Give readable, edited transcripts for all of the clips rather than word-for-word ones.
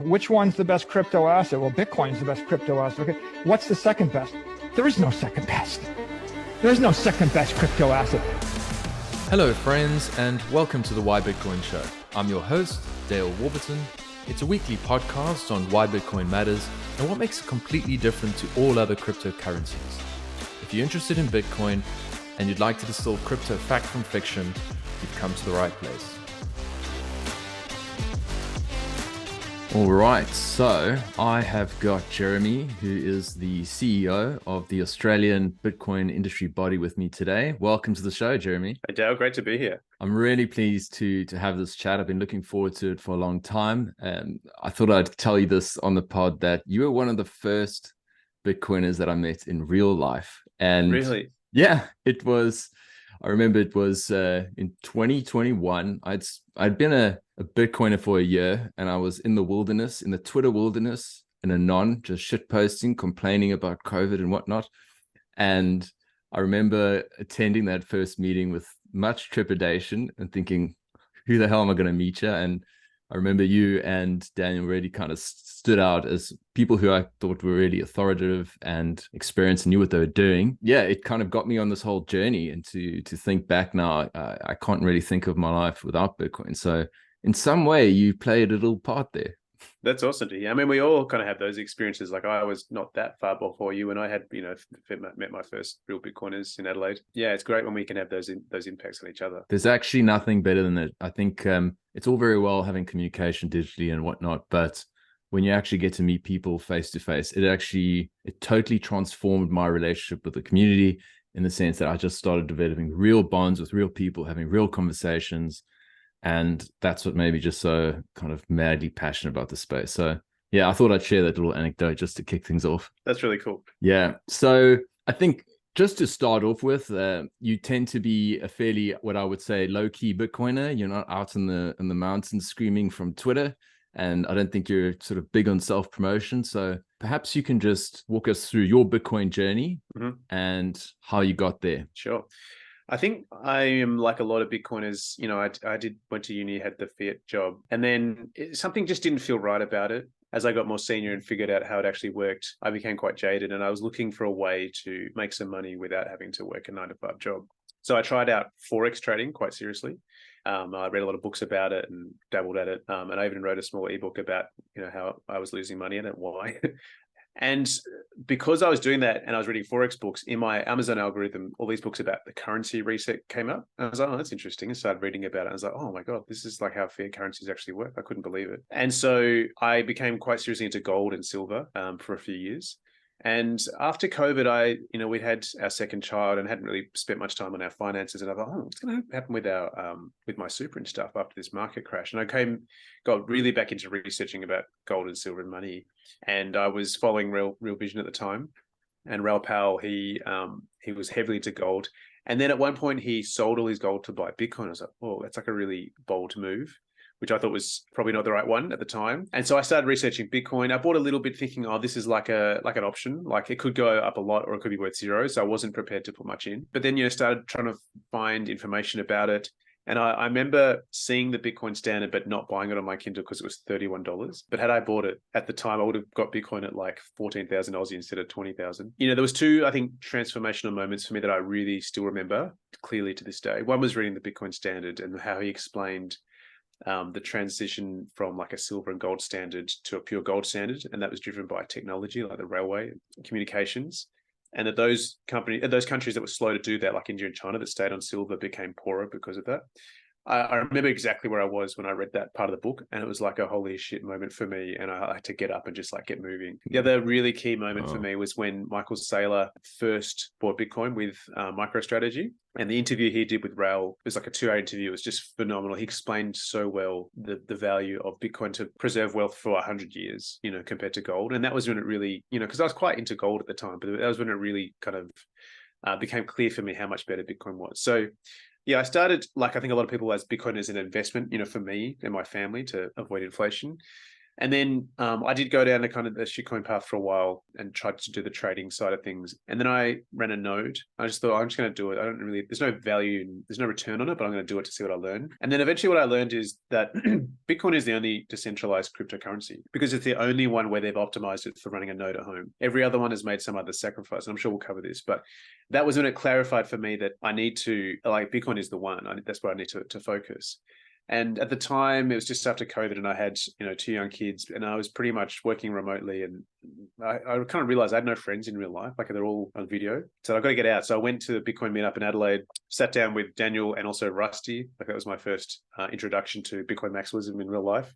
Which one's the best crypto asset? Well, Bitcoin's the best crypto asset. Okay. What's the second best? There is no second best. There is no second best crypto asset. Hello, friends, and welcome to the Why Bitcoin Show. I'm your host, Dale Warburton. It's a weekly podcast on why Bitcoin matters and what makes it completely different to all other cryptocurrencies. If you're interested in Bitcoin and you'd like to distill crypto fact from fiction, you've come to the right place. All right, so I have got Jeremy, who is the CEO of the Australian Bitcoin industry body, with me today. Welcome to the show, Jeremy. Hey, Dale, great to be here. I'm really pleased to have this chat. I've been looking forward to it for a long time. And I thought I'd tell you this on the pod that you were one of the first Bitcoiners that I met in real life. And really? Yeah, I remember it was in 2021. I'd been a Bitcoiner for a year, and I was in the wilderness, in the Twitter wilderness, in just shit posting, complaining about COVID and whatnot. And I remember attending that first meeting with much trepidation and thinking, who the hell am I going to meet you? And I remember you and Daniel really kind of stood out as people who I thought were really authoritative and experienced and knew what they were doing. Yeah, it kind of got me on this whole journey. And to think back now, I can't really think of my life without Bitcoin. So in some way, you played a little part there. That's awesome to hear. I mean, we all kind of have those experiences. Like, I was not that far before you, and I had, met my first real Bitcoiners in Adelaide. Yeah, it's great when we can have those impacts on each other. There's actually nothing better than it. I think it's all very well having communication digitally and whatnot, but when you actually get to meet people face to face, it totally transformed my relationship with the community, in the sense that I just started developing real bonds with real people, having real conversations. And that's what made me just so kind of madly passionate about the space. So yeah, I thought I'd share that little anecdote just to kick things off. That's really cool. Yeah. So I think just to start off with, you tend to be a fairly, what I would say, low-key Bitcoiner. You're not out in the mountains screaming from Twitter. And I don't think you're sort of big on self-promotion. So perhaps you can just walk us through your Bitcoin journey and how you got there. Sure. I think I am like a lot of Bitcoiners. I went to uni, had the fiat job, and then something just didn't feel right about it. As I got more senior and figured out how it actually worked, I became quite jaded, and I was looking for a way to make some money without having to work a 9-to-5 job. So I tried out Forex trading quite seriously. I read a lot of books about it and dabbled at it. And I even wrote a small ebook about, how I was losing money in it, why. And because I was doing that and I was reading Forex books, in my Amazon algorithm, all these books about the currency reset came up. And I was like, oh, that's interesting. And started reading about it. I was like, oh my God, this is like how fiat currencies actually work. I couldn't believe it. And so I became quite seriously into gold and silver for a few years. And after COVID, we'd had our second child and hadn't really spent much time on our finances. And I thought, what's going to happen with my super and stuff after this market crash? And I got really back into researching about gold and silver and money. And I was following Real Vision at the time. And Raoul Pal, he was heavily into gold. And then at one point he sold all his gold to buy Bitcoin. I was like, oh, that's like a really bold move, which I thought was probably not the right one at the time. And so I started researching Bitcoin. I bought a little bit thinking, oh, this is like an option. Like, it could go up a lot or it could be worth zero. So I wasn't prepared to put much in. But then, started trying to find information about it. And I remember seeing the Bitcoin standard, but not buying it on my Kindle because it was $31. But had I bought it at the time, I would have got Bitcoin at like 14,000 Aussie instead of 20,000. There was two, I think, transformational moments for me that I really still remember clearly to this day. One was reading the Bitcoin standard and how he explained the transition from like a silver and gold standard to a pure gold standard. And that was driven by technology, like the railway communications. And that those countries that were slow to do that, like India and China, that stayed on silver, became poorer because of that. I remember exactly where I was when I read that part of the book, and it was like a holy shit moment for me. And I had to get up and just like get moving. The other really key moment for me was when Michael Saylor first bought Bitcoin with MicroStrategy, and the interview he did with Raoul, it was like a 2-hour interview. It was just phenomenal. He explained so well the value of Bitcoin to preserve wealth for 100 years, compared to gold. And that was when it really, because I was quite into gold at the time, but that was when it really kind of became clear for me how much better Bitcoin was. So yeah, I started, like I think a lot of people, as Bitcoin as an investment, for me and my family to avoid inflation. And then I did go down the kind of the shitcoin path for a while and tried to do the trading side of things. And then I ran a node. I just thought, I'm just going to do it. There's no value, there's no return on it, but I'm going to do it to see what I learn. And then eventually what I learned is that Bitcoin is the only decentralized cryptocurrency because it's the only one where they've optimized it for running a node at home. Every other one has made some other sacrifice. And I'm sure we'll cover this, but that was when it clarified for me that I need to, like, Bitcoin is the one. That's where I need to focus. And at the time, it was just after COVID, and I had 2 young kids, and I was pretty much working remotely. And I kind of realized I had no friends in real life, like they're all on video. So I got to get out. So I went to the Bitcoin meetup in Adelaide, sat down with Daniel and also Rusty. Like that was my first introduction to Bitcoin maximalism in real life.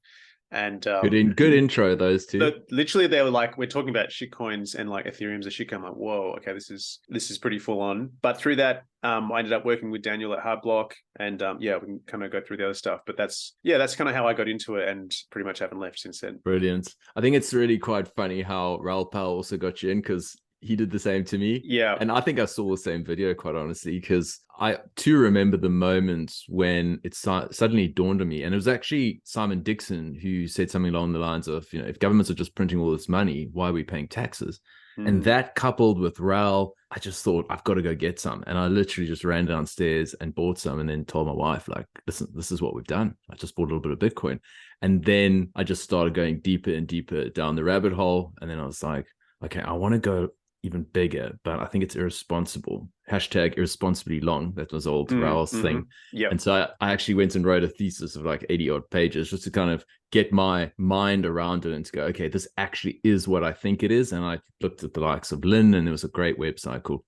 And good intro, those two. Literally, they were like, we're talking about shitcoins and like Ethereum's a shitcoin. I'm like, whoa, okay, this is pretty full on. But through that, I ended up working with Daniel at Hardblock, and we can kind of go through the other stuff. But that's kind of how I got into it, and pretty much haven't left since then. Brilliant. I think it's really quite funny how Raoul Pal also got you in, because he did the same to me. Yeah. And I think I saw the same video, quite honestly, because I too remember the moment when it suddenly dawned on me. And it was actually Simon Dixon who said something along the lines of, if governments are just printing all this money, why are we paying taxes? And that coupled with Raoul, I just thought, I've got to go get some. And I literally just ran downstairs and bought some, and then told my wife, like, listen, this is what we've done. I just bought a little bit of Bitcoin. And then I just started going deeper and deeper down the rabbit hole. And then I was like, okay, I want to go even bigger, but I think it's irresponsible. Hashtag irresponsibly long. That was old Raoul's thing. Yeah. And so I actually went and wrote a thesis of like 80 odd pages just to kind of get my mind around it and to go, okay, this actually is what I think it is. And I looked at the likes of Lynn, and there was a great website called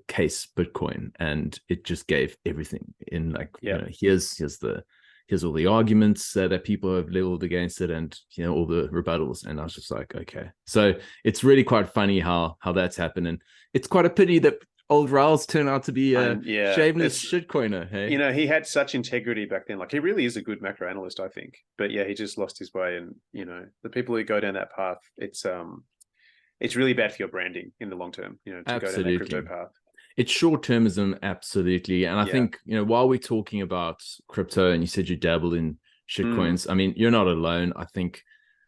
Case Bitcoin, and it just gave everything in like, here's all the arguments that people have leveled against it, and all the rebuttals. And I was just like, okay. So it's really quite funny how that's happened, and it's quite a pity that old Raoul's turned out to be a shameless shitcoiner. Hey, he had such integrity back then. Like, he really is a good macro analyst, I think. But yeah, he just lost his way, and the people who go down that path, it's really bad for your branding in the long term. To Absolutely. go down that crypto path. It's short-termism, absolutely. And I think, while we're talking about crypto, and you said you dabbled in shitcoins, I mean, you're not alone. I think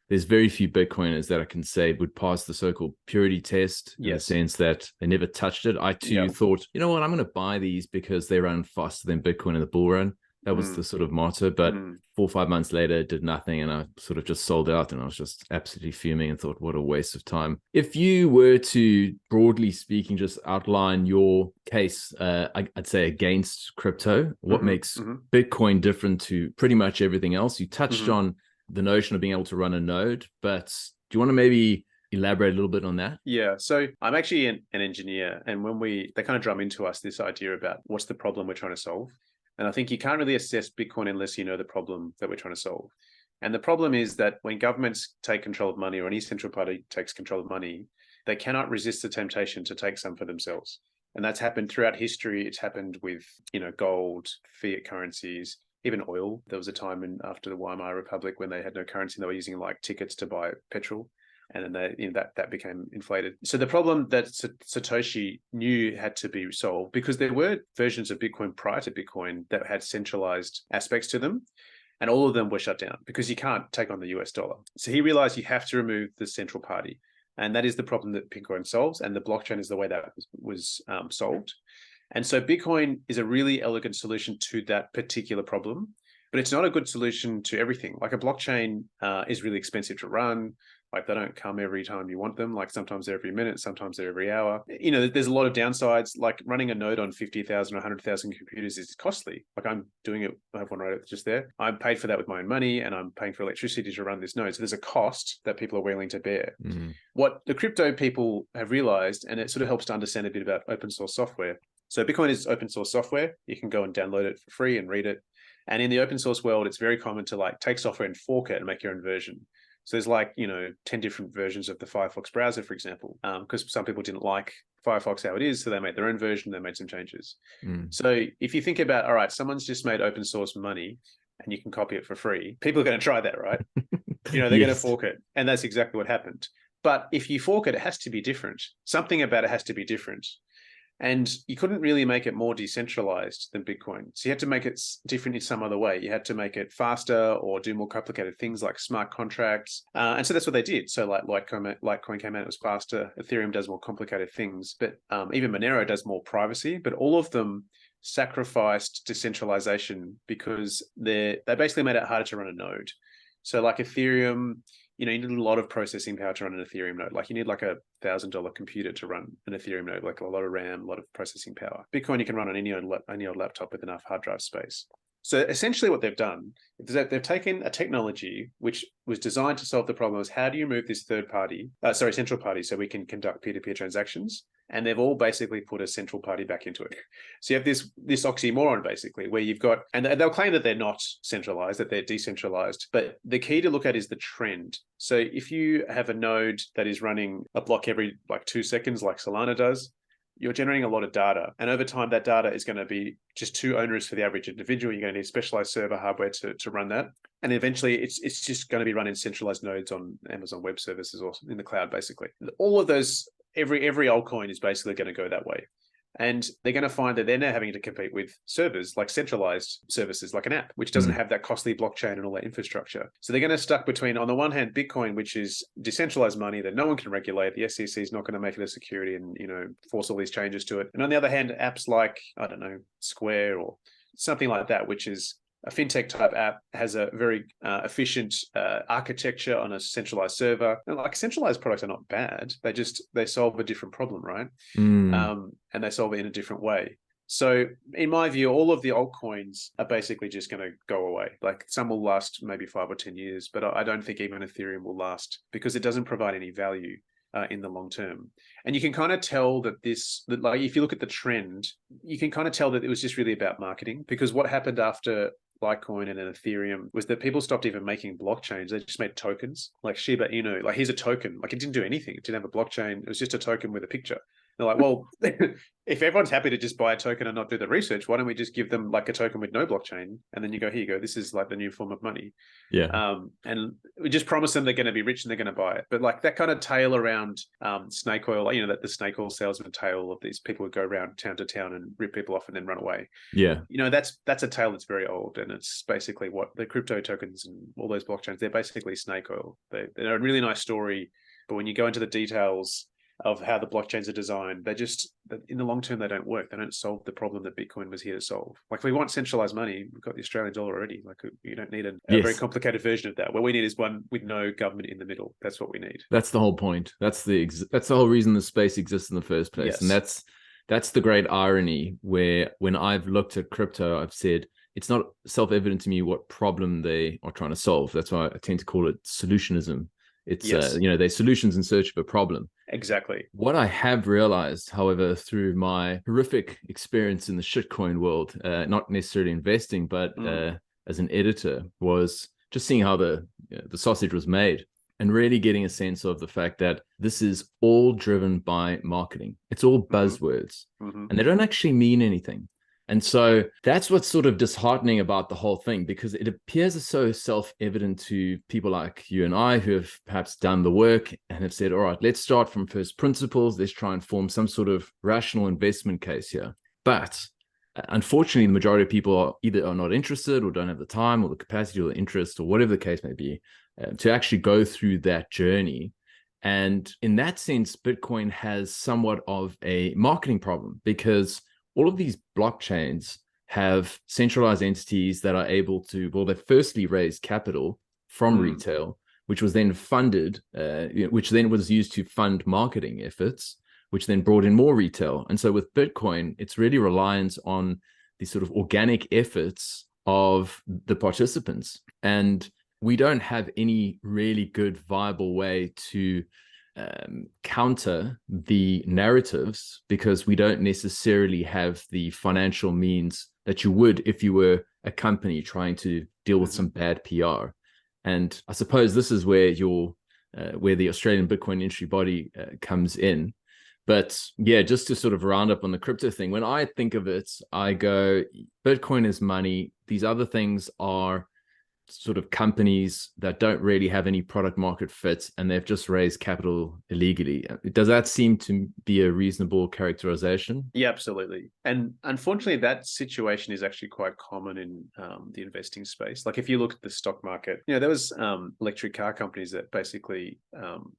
there's very few Bitcoiners that I can say would pass the so-called purity test, in the sense that they never touched it. I too thought, you know what, I'm going to buy these because they run faster than Bitcoin in the bull run. That was the sort of motto. But 4 or 5 months later, it did nothing, and I sort of just sold out, and I was just absolutely fuming and thought, what a waste of time. If you were to, broadly speaking, just outline your case, I'd say against crypto, what makes Bitcoin different to pretty much everything else? You touched on the notion of being able to run a node, but do you want to maybe elaborate a little bit on that? Yeah. So I'm actually an engineer, and when they kind of drum into us this idea about what's the problem we're trying to solve. And I think you can't really assess Bitcoin unless you know the problem that we're trying to solve. And the problem is that when governments take control of money, or any central party takes control of money, they cannot resist the temptation to take some for themselves. And that's happened throughout history. It's happened with, gold, fiat currencies, even oil. There was a time after the Weimar Republic when they had no currency, and they were using like tickets to buy petrol. And then that became inflated. So the problem that Satoshi knew had to be solved, because there were versions of Bitcoin prior to Bitcoin that had centralized aspects to them, and all of them were shut down because you can't take on the US dollar. So he realized you have to remove the central party. And that is the problem that Bitcoin solves. And the blockchain is the way that was solved. And so Bitcoin is a really elegant solution to that particular problem, but it's not a good solution to everything. Like, a blockchain is really expensive to run. Like, they don't come every time you want them. Like, sometimes they're every minute, sometimes they're every hour. There's a lot of downsides. Like, running a node on 50,000 or 100,000 computers is costly. Like, I'm doing it. I have one right just there. I'm paid for that with my own money, and I'm paying for electricity to run this node. So there's a cost that people are willing to bear. What the crypto people have realized, and it sort of helps to understand a bit about open source software. So Bitcoin is open source software. You can go and download it for free and read it. And in the open source world, it's very common to like take software and fork it and make your own version. So there's like, 10 different versions of the Firefox browser, for example, because some people didn't like Firefox how it is, so they made their own version, they made some changes. So if you think about, all right, someone's just made open source money and you can copy it for free, people are going to try that, right? They're going to fork it. And that's exactly what happened. But if you fork it, it has to be different. Something about it has to be different. And you couldn't really make it more decentralized than Bitcoin. So you had to make it different in some other way. You had to make it faster or do more complicated things like smart contracts. And so that's what they did. So like Litecoin came out, it was faster. Ethereum does more complicated things, but even Monero does more privacy. But all of them sacrificed decentralization because they basically made it harder to run a node. So like Ethereum, you need a lot of processing power to run an Ethereum node. Like you need like $1,000 computer to run an Ethereum node, like a lot of RAM, a lot of processing power. Bitcoin you can run on any old laptop with enough hard drive space. So essentially what they've done is that they've taken a technology which was designed to solve the problem of how do you move this central party so we can conduct peer-to-peer transactions. And they've all basically put a central party back into it. So you have this oxymoron basically where you've got, and they'll claim that they're not centralized, that they're decentralized. But the key to look at is the trend. So if you have a node that is running a block every like 2 seconds, like Solana does, you're generating a lot of data. And over time, that data is going to be just too onerous for the average individual. You're going to need specialized server hardware to run that. And eventually, it's just going to be run in centralized nodes on Amazon Web Services or in the cloud, basically. All of those, every altcoin is basically going to go that way. And they're going to find that they're now having to compete with servers, like centralized services, like an app, which doesn't have that costly blockchain and all that infrastructure. So they're going to stuck between, on the one hand, Bitcoin, which is decentralized money that no one can regulate. The SEC is not going to make it a security and, force all these changes to it. And on the other hand, apps like, I don't know, Square or something like that, which is a fintech type app, has a very efficient architecture on a centralized server. And like centralized products are not bad. They solve a different problem, right? And they solve it in a different way. So in my view, all of the altcoins are basically just going to go away. Like some will last maybe 5 or 10 years, but I don't think even Ethereum will last because it doesn't provide any value in the long term. And you can kind of tell that like if you look at the trend, you can kind of tell that it was just really about marketing, because what happened after Litecoin and then Ethereum was that people stopped even making blockchains. They just made tokens like Shiba Inu. Like here's a token. Like it didn't do anything. It didn't have a blockchain. It was just a token with a picture. They're like, well, if everyone's happy to just buy a token and not do the research, why don't we just give them like a token with no blockchain? And then you go, here you go. This is like the new form of money. Yeah. And we just promise them they're going to be rich and they're going to buy it. But like that kind of tale around snake oil, that the snake oil salesman tale of these people who go around town to town and rip people off and then run away. Yeah. That's a tale that's very old. And it's basically what the crypto tokens and all those blockchains, they're basically snake oil. They're a really nice story. But when you go into the details of how the blockchains are designed, in the long term, they don't work. They don't solve the problem that Bitcoin was here to solve. Like if we want centralized money, we've got the Australian dollar already. Like you don't need a very complicated version of that. What we need is one with no government in the middle. That's what we need. That's the whole point. That's the whole reason the space exists in the first place. Yes. And that's the great irony where when I've looked at crypto, I've said, it's not self-evident to me what problem they are trying to solve. That's why I tend to call it solutionism. It's, they're solutions in search of a problem. Exactly. What I have realized, however, through my horrific experience in the shitcoin world, not necessarily investing, but as an editor, was just seeing how the sausage was made and really getting a sense of the fact that this is all driven by marketing. It's all buzzwords and they don't actually mean anything. And so that's what's sort of disheartening about the whole thing, because it appears so self-evident to people like you and I who have perhaps done the work and have said, all right, let's start from first principles. Let's try and form some sort of rational investment case here. But unfortunately, the majority of people are not interested or don't have the time or the capacity or the interest or whatever the case may be to actually go through that journey. And in that sense, Bitcoin has somewhat of a marketing problem, because all of these blockchains have centralized entities that are able to, they firstly raise capital from retail, which was then funded, which then was used to fund marketing efforts, which then brought in more retail. And so with Bitcoin, it's really reliant on the sort of organic efforts of the participants. And we don't have any really good, viable way to counter the narratives, because we don't necessarily have the financial means that you would if you were a company trying to deal with some bad PR. And I suppose this is where where the Australian Bitcoin industry body comes in. But yeah, just to sort of round up on the crypto thing, when I think of it, I go, Bitcoin is money. These other things are sort of companies that don't really have any product market fit and they've just raised capital illegally. Does that seem to be a reasonable characterization? Yeah, absolutely. And unfortunately, that situation is actually quite common in the investing space. Like if you look at the stock market, there was electric car companies that basically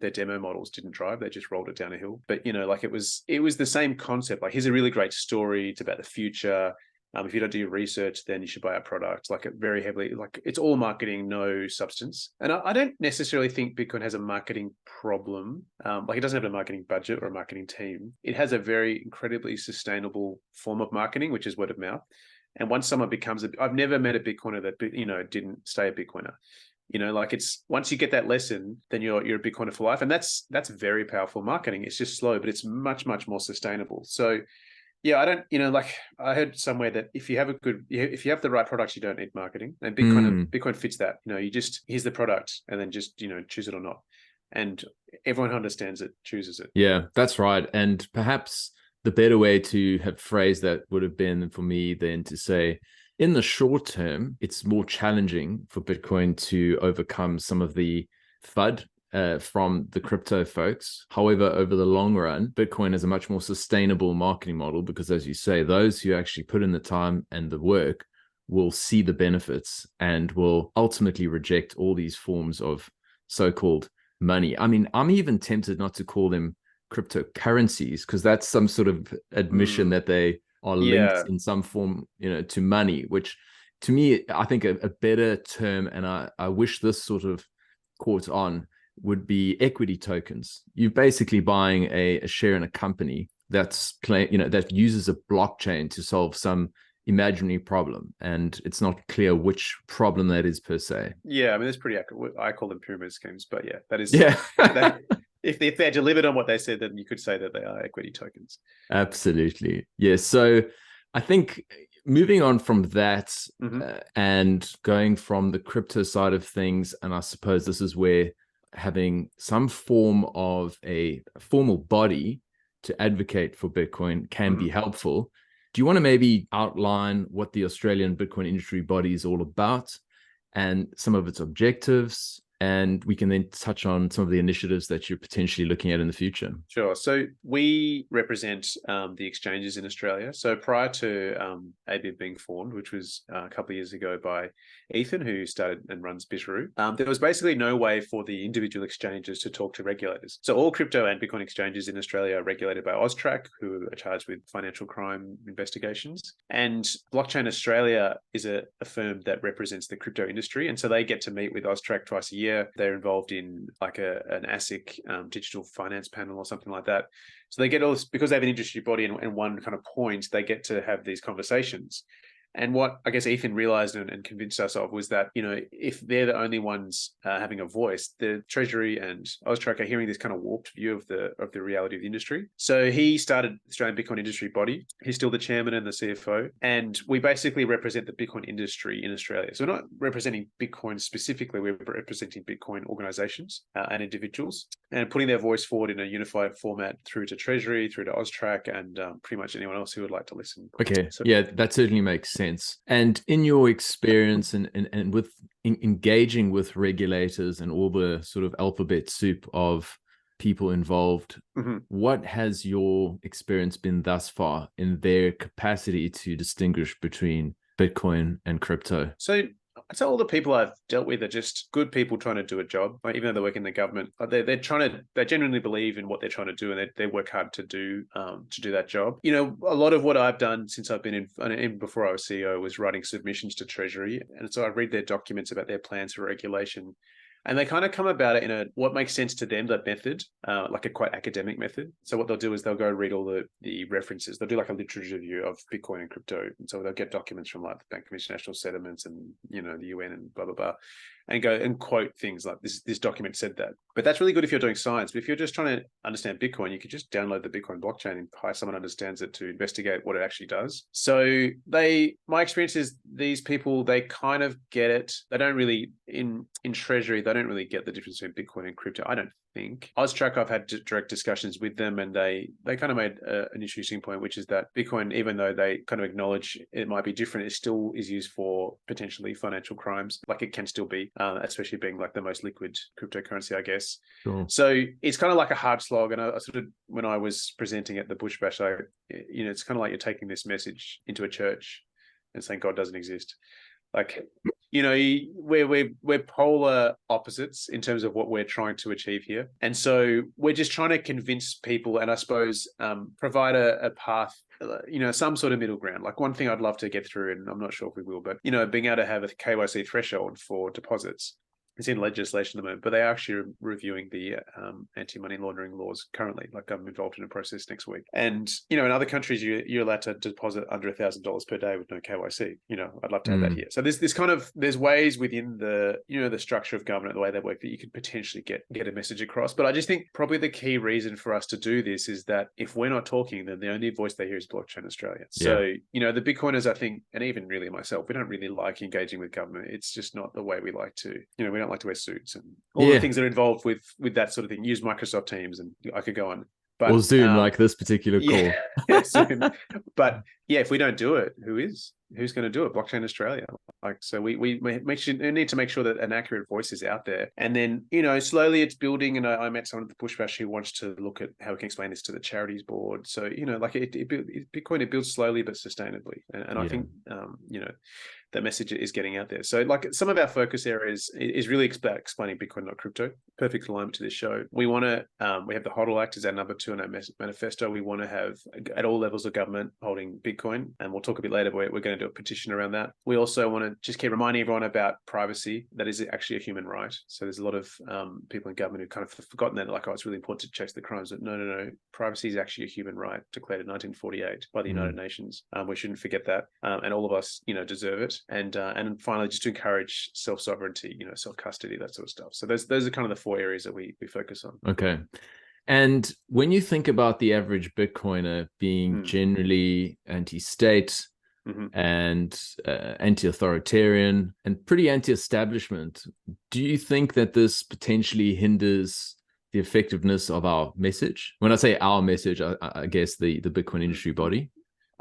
their demo models didn't drive; they just rolled it down a hill. But like it was the same concept. Like here's a really great story. It's about the future. If you don't do your research, then you should buy our product. Like it very heavily, like it's all marketing, no substance. And I don't necessarily think Bitcoin has a marketing problem. Like it doesn't have a marketing budget or a marketing team. It has a very incredibly sustainable form of marketing, which is word of mouth. And once someone becomes I've never met a Bitcoiner that didn't stay a Bitcoiner. Like it's once you get that lesson, then you're a Bitcoiner for life, and that's very powerful marketing. It's just slow, but it's much more sustainable. So. Yeah, I don't, like I heard somewhere that if you have the right products, you don't need marketing. And Bitcoin fits that. You just, here's the product and then just, choose it or not. And everyone who understands it, chooses it. Yeah, that's right. And perhaps the better way to have phrased that would have been for me then to say, in the short term, it's more challenging for Bitcoin to overcome some of the FUD from the crypto folks. However, over the long run, Bitcoin is a much more sustainable marketing model because, as you say, those who actually put in the time and the work will see the benefits and will ultimately reject all these forms of so-called money. I mean, I'm even tempted not to call them cryptocurrencies because that's some sort of admission that they are linked in some form, to money, which to me, I think a better term, and I wish this sort of caught on, would be equity tokens. You're basically buying a share in a company that uses a blockchain to solve some imaginary problem, and it's not clear which problem that is per se. Yeah, I mean, that's pretty accurate. I call them pyramid schemes, but yeah, that is if they delivered on what they said, then you could say that they are equity tokens. Absolutely. Yeah. So I think moving on from that and going from the crypto side of things, and I suppose this is where having some form of a formal body to advocate for Bitcoin can be helpful. Do you want to maybe outline what the Australian Bitcoin industry body is all about and some of its objectives? And we can then touch on some of the initiatives that you're potentially looking at in the future. Sure. So we represent the exchanges in Australia. So prior to ABIB being formed, which was a couple of years ago by Ethan, who started and runs Bitaroo, there was basically no way for the individual exchanges to talk to regulators. So all crypto and Bitcoin exchanges in Australia are regulated by AUSTRAC, who are charged with financial crime investigations. And Blockchain Australia is a firm that represents the crypto industry. And so they get to meet with AUSTRAC twice a year. They're involved in like an ASIC digital finance panel or something like that. So they get all this, because they have an industry body and one kind of point, they get to have these conversations. And what I guess Ethan realized and convinced us of was that, if they're the only ones having a voice, the Treasury and AUSTRAC are hearing this kind of warped view of the reality of the industry. So he started the Australian Bitcoin Industry Body. He's still the chairman and the CFO. And we basically represent the Bitcoin industry in Australia. So we're not representing Bitcoin specifically, we're representing Bitcoin organizations and individuals and putting their voice forward in a unified format through to Treasury, through to AUSTRAC, and pretty much anyone else who would like to listen. Okay. So, yeah, that certainly makes sense. And in your experience and with engaging with regulators and all the sort of alphabet soup of people involved, what has your experience been thus far in their capacity to distinguish between Bitcoin and crypto? So I'd say all the people I've dealt with are just good people trying to do a job. Like, even though they work in the government, they genuinely believe in what they're trying to do, and they work hard to do that job. A lot of what I've done since I've been in, and even before I was CEO, was writing submissions to Treasury, and so I read their documents about their plans for regulation. And they kind of come about it in what makes sense to them, that method, like a quite academic method. So what they'll do is they'll go read all the references. They'll do like a literature review of Bitcoin and crypto. And so they'll get documents from like the Bank of International Settlements and, the UN and blah, blah, blah, and go and quote things like this document said that. But that's really good if you're doing science. But if you're just trying to understand Bitcoin, you could just download the Bitcoin blockchain and hire someone who understands it to investigate what it actually does. So my experience is these people, they kind of get it. They don't really, in Treasury, they don't really get the difference between Bitcoin and crypto, I don't think. Oztrack, I've had direct discussions with them, and they kind of made an interesting point, which is that Bitcoin, even though they kind of acknowledge it might be different, it still is used for potentially financial crimes. Like it can still be, especially being like the most liquid cryptocurrency, I guess. Sure. So it's kind of like a hard slog. And I sort of, when I was presenting at the Bush Bash, it's kind of like you're taking this message into a church and saying God doesn't exist. Like, we're polar opposites in terms of what we're trying to achieve here. And so we're just trying to convince people, and I suppose provide a path, some sort of middle ground. Like one thing I'd love to get through, and I'm not sure if we will, but, being able to have a KYC threshold for deposits. It's in legislation at the moment, but they are actually reviewing the anti-money laundering laws currently. Like I'm involved in a process next week. And, in other countries, you're allowed to deposit under $1,000 per day with no KYC. I'd love to have that here. So there's ways within the, the structure of government, the way they work, that you could potentially get a message across. But I just think probably the key reason for us to do this is that if we're not talking, then the only voice they hear is Blockchain Australia. So, the Bitcoiners, I think, and even really myself, we don't really like engaging with government. It's just not the way we like to, we don't like to wear suits and all the things that are involved with that sort of thing. Use Microsoft Teams, and I could go on. But, or Zoom, like this particular call. Zoom. But if we don't do it, who's going to do it? Blockchain Australia. So we need to make sure that an accurate voice is out there. And then, slowly it's building. And I met someone at the Bush Bash who wants to look at how we can explain this to the charities board. So, Bitcoin, it builds slowly but sustainably. And I think, that message is getting out there. So like some of our focus areas is really explaining Bitcoin, not crypto. Perfect alignment to this show. We want to, we have the HODL Act as our number 2 in our manifesto. We want to have at all levels of government holding Bitcoin. And we'll talk a bit later, but we're going to do a petition around that. We also want to just keep reminding everyone about privacy. That is actually a human right. So there's a lot of people in government who kind of forgotten that, like, it's really important to check the crimes. But no. Privacy is actually a human right declared in 1948 by the United Nations. We shouldn't forget that. And all of us, deserve it. And finally, just to encourage self-sovereignty, self-custody, that sort of stuff. So those are kind of the 4 areas that we focus on. Okay. And when you think about the average Bitcoiner being generally anti-state and anti-authoritarian and pretty anti-establishment, do you think that this potentially hinders the effectiveness of our message? When I say our message, I guess the Bitcoin industry body.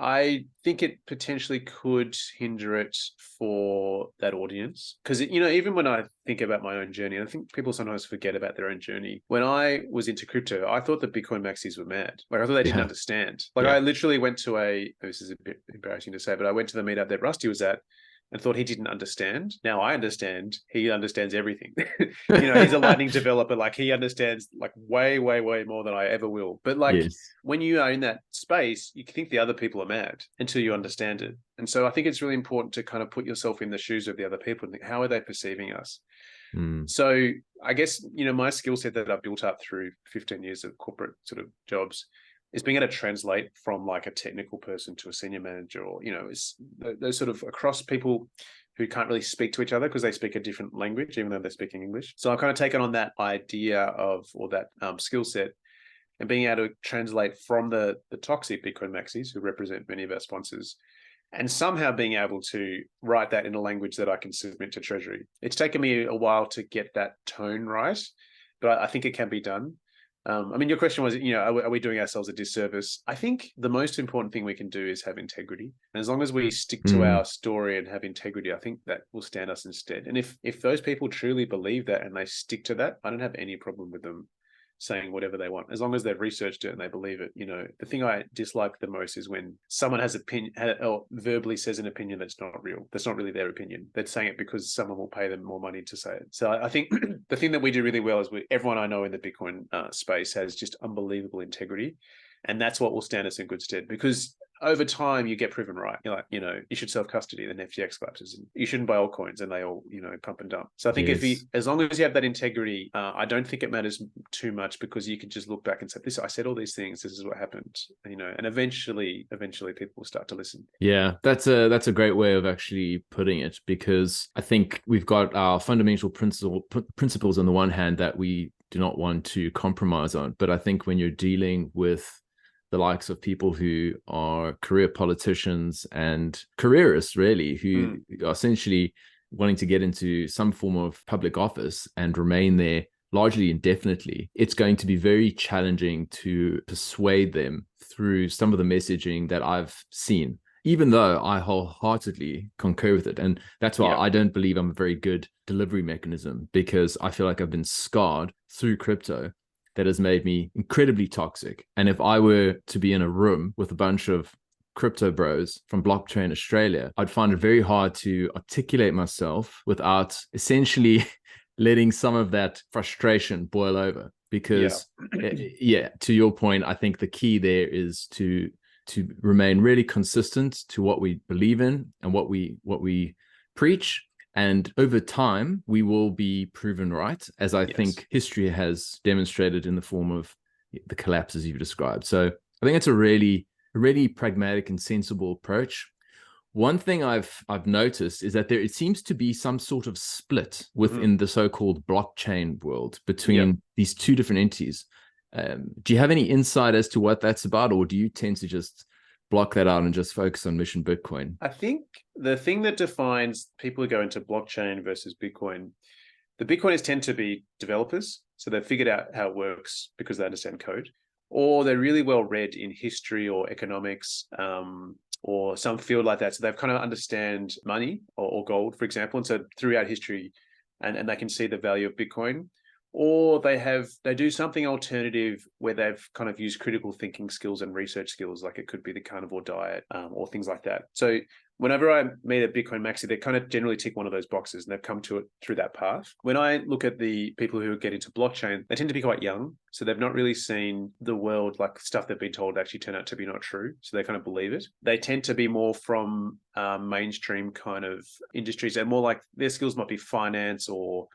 I think it potentially could hinder it for that audience. Because, even when I think about my own journey, and I think people sometimes forget about their own journey. When I was into crypto, I thought the Bitcoin maxis were mad. Like, I thought they didn't understand. Like, I literally went to this is a bit embarrassing to say, but I went to the meetup that Rusty was at and thought he didn't understand. Now I understand. He understands everything. He's a Lightning developer. Like, he understands like way, way, way more than I ever will. But when you are in that space, you think the other people are mad until you understand it. And so I think it's really important to kind of put yourself in the shoes of the other people and think, how are they perceiving us? So I guess, my skill set that I've built up through 15 years of corporate sort of jobs is being able to translate from like a technical person to a senior manager, or, it's those sort of across people who can't really speak to each other because they speak a different language, even though they're speaking English. So I've kind of taken on that idea or that skill set, and being able to translate from the toxic Bitcoin maxis, who represent many of our sponsors, and somehow being able to write that in a language that I can submit to Treasury. It's taken me a while to get that tone right, but I think it can be done. Your question was, are we doing ourselves a disservice? I think the most important thing we can do is have integrity. And as long as we stick to our story and have integrity, I think that will stand us instead. And if those people truly believe that and they stick to that, I don't have any problem with them saying whatever they want, as long as they've researched it and they believe it. The thing I dislike the most is when someone has opinion or verbally says an opinion that's not real. That's not really their opinion. They're saying it because someone will pay them more money to say it. So I think the thing that we do really well is everyone I know in the Bitcoin space has just unbelievable integrity. And that's what will stand us in good stead, because over time you get proven right. You're like, you should self-custody, then FTX collapses, and you shouldn't buy altcoins, and they all, pump and dump. So I think as long as you have that integrity, I don't think it matters too much, because you can just look back and say, I said all these things, this is what happened, and eventually people will start to listen. Yeah, that's a great way of actually putting it, because I think we've got our fundamental principles on the one hand that we do not want to compromise on. But I think when you're dealing with the likes of people who are career politicians and careerists, really, who are essentially wanting to get into some form of public office and remain there largely indefinitely, it's going to be very challenging to persuade them through some of the messaging that I've seen, even though I wholeheartedly concur with it. And that's why I don't believe I'm a very good delivery mechanism, because I feel like I've been scarred through crypto that has made me incredibly toxic. And if I were to be in a room with a bunch of crypto bros from Blockchain Australia, I'd find it very hard to articulate myself without essentially letting some of that frustration boil over. Because to your point, I think the key there is to remain really consistent to what we believe in and what we preach. And over time, we will be proven right, as I think history has demonstrated in the form of the collapses you've described. So I think it's a really pragmatic and sensible approach. One thing I've noticed is that it seems to be some sort of split within the so-called blockchain world between these two different entities. Do you have any insight as to what that's about, or do you tend to just block that out and just focus on Mission Bitcoin? I think the thing that defines people who go into blockchain versus Bitcoin, the Bitcoiners tend to be developers. So they've figured out how it works because they understand code, or they're really well read in history or economics, or some field like that. So they've kind of understand money or gold, for example. And so throughout history, and they can see the value of Bitcoin. Or they do something alternative where they've kind of used critical thinking skills and research skills, like it could be the carnivore diet, or things like that. So whenever I meet a Bitcoin maxi, they kind of generally tick one of those boxes, and they've come to it through that path. When I look at the people who get into blockchain, they tend to be quite young. So they've not really seen the world, like stuff they've been told actually turn out to be not true. So they kind of believe it. They tend to be more from mainstream kind of industries, and more like their skills might be finance or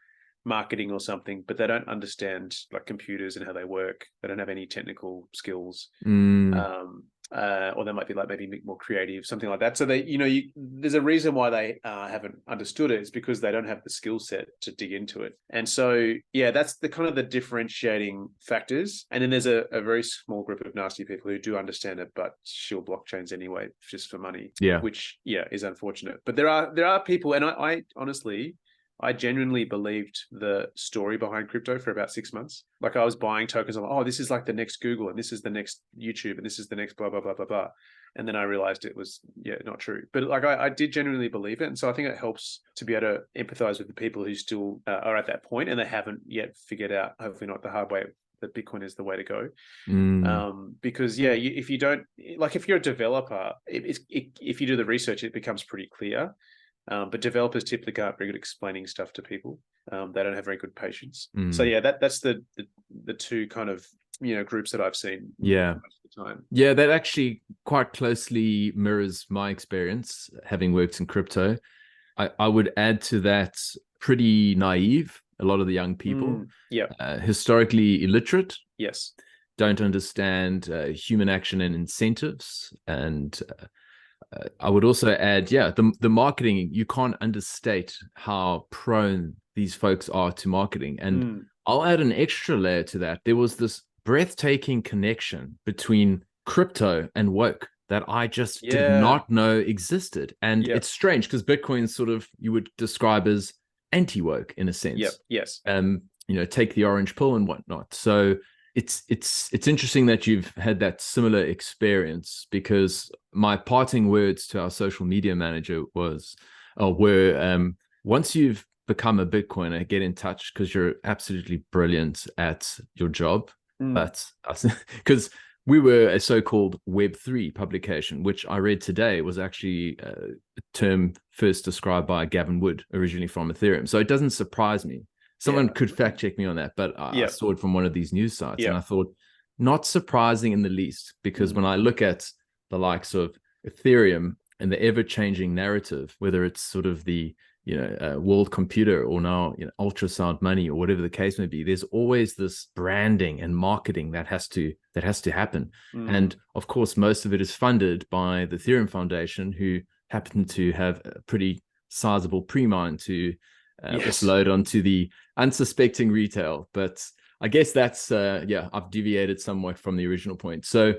marketing or something, but they don't understand like computers and how they work. They don't have any technical skills, or they might be like maybe more creative, something like that. So they, there's a reason why they haven't understood it. It's because they don't have the skill set to dig into it. And so, that's the kind of the differentiating factors. And then there's a very small group of nasty people who do understand it, but shill blockchains anyway, just for money. Which is unfortunate. But there are people, and I honestly, I genuinely believed the story behind crypto for about 6 months. Like I was buying tokens. I'm like, oh, this is like the next Google, and this is the next YouTube, and this is the next blah, blah, blah, blah, blah. And then I realized it was, not true. But like I did genuinely believe it. And so I think it helps to be able to empathize with the people who still are at that point and they haven't yet figured out, hopefully not the hard way, that Bitcoin is the way to go. Because if you don't, like if you're a developer, if you do the research, it becomes pretty clear. But developers typically aren't very good explaining stuff to people. They don't have very good patience. So that's the two kind of groups that I've seen. Most of the time. That actually quite closely mirrors my experience having worked in crypto. I would add to that pretty naive. A lot of the young people, historically illiterate. Yes, don't understand human action and incentives, and I would also add, the marketing, you can't understate how prone these folks are to marketing. And I'll add an extra layer to that. There was this breathtaking connection between crypto and woke that I just did not know existed. And it's strange because Bitcoin sort of, you would describe as anti-woke in a sense. Take the orange pill and whatnot. So it's interesting that you've had that similar experience, because my parting words to our social media manager were once you've become a Bitcoiner, get in touch, because you're absolutely brilliant at your job. But because we were a so-called Web3 publication, which I read today was actually a term first described by Gavin Wood, originally from Ethereum. So it doesn't surprise me. Someone could fact check me on that, but I saw it from one of these news sites, and I thought, not surprising in the least, because when I look at the likes of Ethereum and the ever-changing narrative, whether it's sort of the world computer or now ultrasound money or whatever the case may be, there's always this branding and marketing that has to happen. And of course, most of it is funded by the Ethereum Foundation, who happen to have a pretty sizable pre-mine to upload onto the unsuspecting retail. But I guess that's I've deviated somewhat from the original point. So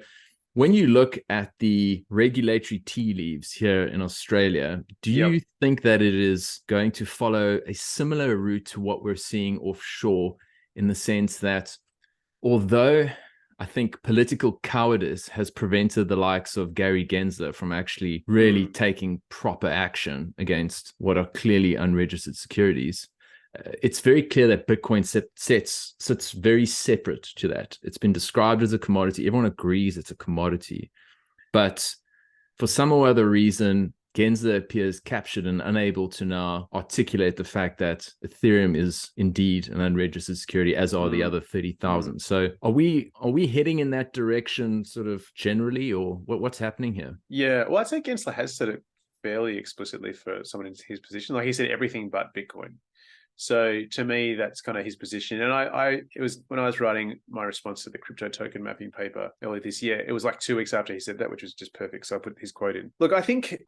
When you look at the regulatory tea leaves here in Australia, do you think that it is going to follow a similar route to what we're seeing offshore, in the sense that although I think political cowardice has prevented the likes of Gary Gensler from actually really taking proper action against what are clearly unregistered securities, it's very clear that Bitcoin sits very separate to that. It's been described as a commodity. Everyone agrees it's a commodity. But for some or other reason, Gensler appears captured and unable to now articulate the fact that Ethereum is indeed an unregistered security, as are the other 30,000. So are we heading in that direction sort of generally, or what's happening here? Yeah, well, I'd say Gensler has said it fairly explicitly for someone in his position. Like, he said everything but Bitcoin. So to me, that's kind of his position. And it was when I was writing my response to the crypto token mapping paper earlier this year, it was like 2 weeks after he said that, which was just perfect. So I put his quote in. Look, I think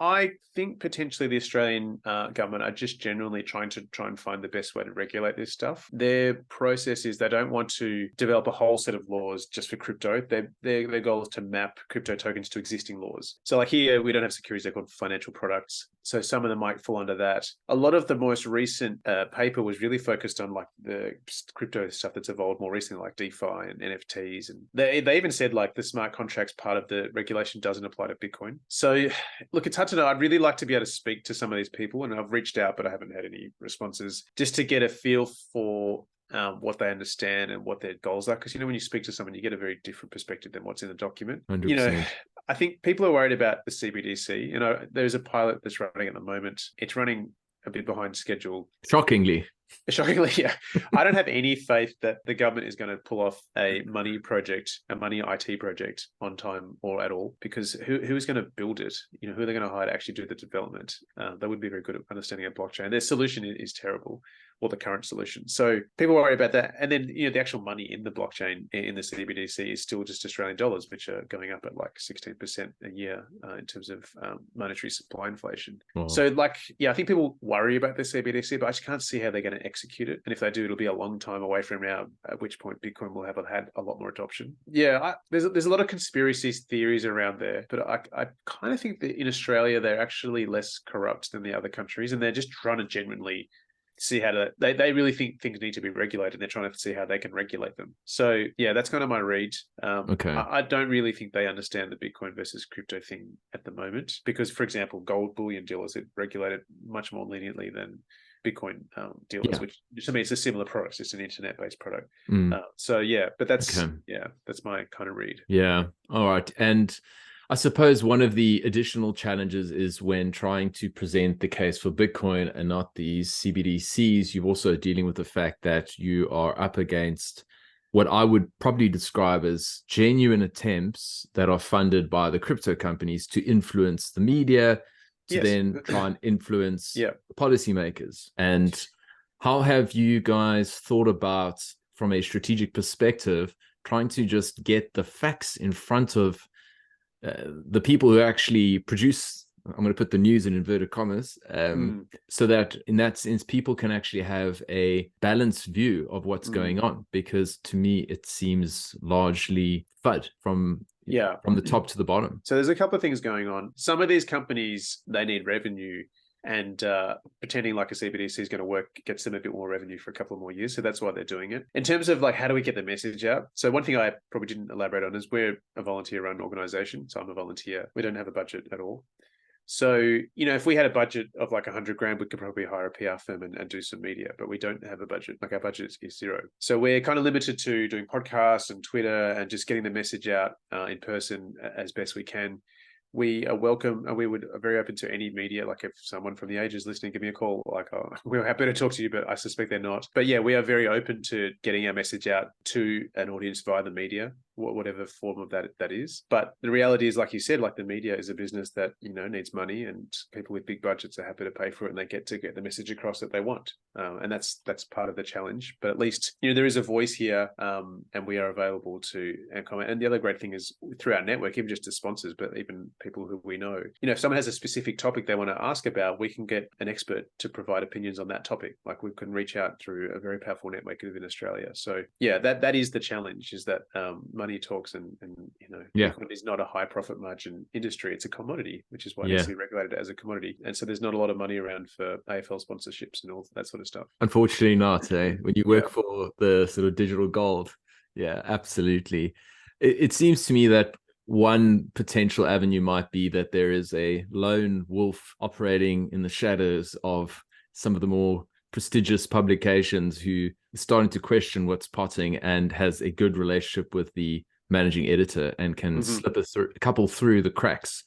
potentially the Australian government are just generally trying and find the best way to regulate this stuff. Their process is they don't want to develop a whole set of laws just for crypto. Their goal is to map crypto tokens to existing laws. So like here, we don't have securities, they're called financial products. So some of them might fall under that. A lot of the most recent paper was really focused on like the crypto stuff that's evolved more recently, like DeFi and NFTs. And they even said like the smart contracts part of the regulation doesn't apply to Bitcoin. So look, it's hard to know. I'd really like to be able to speak to some of these people, and I've reached out, but I haven't had any responses, just to get a feel for what they understand and what their goals are. Because, when you speak to someone, you get a very different perspective than what's in the document. 100%. I think people are worried about the CBDC. There's a pilot that's running at the moment. It's running a bit behind schedule. Shockingly, yeah. I don't have any faith that the government is going to pull off a money IT project on time or at all, because who's going to build it? Who are they going to hire to actually do the development? They wouldn't be very good at understanding a blockchain. Their solution is terrible, or the current solution. So people worry about that. And then, the actual money in the blockchain in the CBDC is still just Australian dollars, which are going up at like 16% a year in terms of monetary supply inflation. Wow. So I think people worry about the CBDC, but I just can't see how they're going to execute it. And if they do, it'll be a long time away from now, at which point Bitcoin will have had a lot more adoption. Yeah, there's a lot of conspiracy theories around there, but I kind of think that in Australia, they're actually less corrupt than the other countries, and they're just trying to genuinely see how to, they really think things need to be regulated, and they're trying to see how they can regulate them. So yeah, that's kind of my read. Okay. I don't really think they understand the Bitcoin versus crypto thing at the moment, because, for example, gold bullion dealers are regulated much more leniently than Bitcoin dealers, which to me, it's a similar product. It's an internet-based product. So yeah, but that's my kind of read. Yeah. All right. And I suppose one of the additional challenges is when trying to present the case for Bitcoin and not these CBDCs, you're also dealing with the fact that you are up against what I would probably describe as genuine attempts that are funded by the crypto companies to influence the media, to then try and influence policymakers. And how have you guys thought about, from a strategic perspective, trying to just get the facts in front of the people who actually produce, I'm going to put the news in inverted commas, so that in that sense, people can actually have a balanced view of what's going on? Because to me, it seems largely FUD from the top to the bottom. So there's a couple of things going on. Some of these companies, they need revenue, and pretending like a CBDC is going to work gets them a bit more revenue for a couple of more years. So that's why they're doing it. In terms of like, how do we get the message out? So one thing I probably didn't elaborate on is we're a volunteer-run organization. So I'm a volunteer. We don't have a budget at all. So, if we had a budget of like $100,000, we could probably hire a PR firm and do some media, but we don't have a budget. Like, our budget is zero. So we're kind of limited to doing podcasts and Twitter and just getting the message out in person as best we can. We are welcome, and we are very open to any media. Like, if someone from the Age is listening, give me a call. Like, we're happy to talk to you, but I suspect they're not. But yeah, we are very open to getting our message out to an audience via the media, whatever form of that is. But the reality is, like you said, like, the media is a business that needs money, and people with big budgets are happy to pay for it, and they get to get the message across that they want. And that's part of the challenge. But at least there is a voice here, and we are available to comment. And the other great thing is, through our network, even just to sponsors, but even people who we know, if someone has a specific topic they want to ask about, we can get an expert to provide opinions on that topic. Like, we can reach out through a very powerful network within Australia. So yeah, that is the challenge, is that money money talks, and Yeah. Bitcoin is not a high profit margin industry. It's a commodity, which is why it Yeah. needs to be regulated as a commodity. And so there's not a lot of money around for AFL sponsorships and all that sort of stuff. Unfortunately not, eh? When you work Yeah. for the sort of digital gold. Yeah, absolutely. It seems to me that one potential avenue might be that there is a lone wolf operating in the shadows of some of the more prestigious publications who is starting to question what's potting and has a good relationship with the managing editor and can slip a couple through the cracks.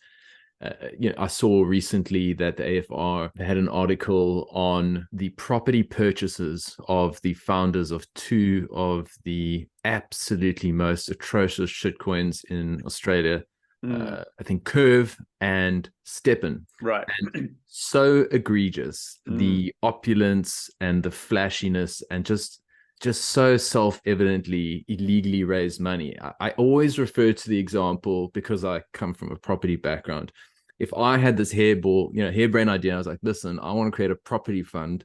I saw recently that the AFR had an article on the property purchases of the founders of two of the absolutely most atrocious shitcoins in Australia. I think Curve and Steppen. Right. And so egregious, the opulence and the flashiness, and just so self-evidently illegally raised money. I always refer to the example because I come from a property background. If I had this harebrained idea, I was like, listen, I want to create a property fund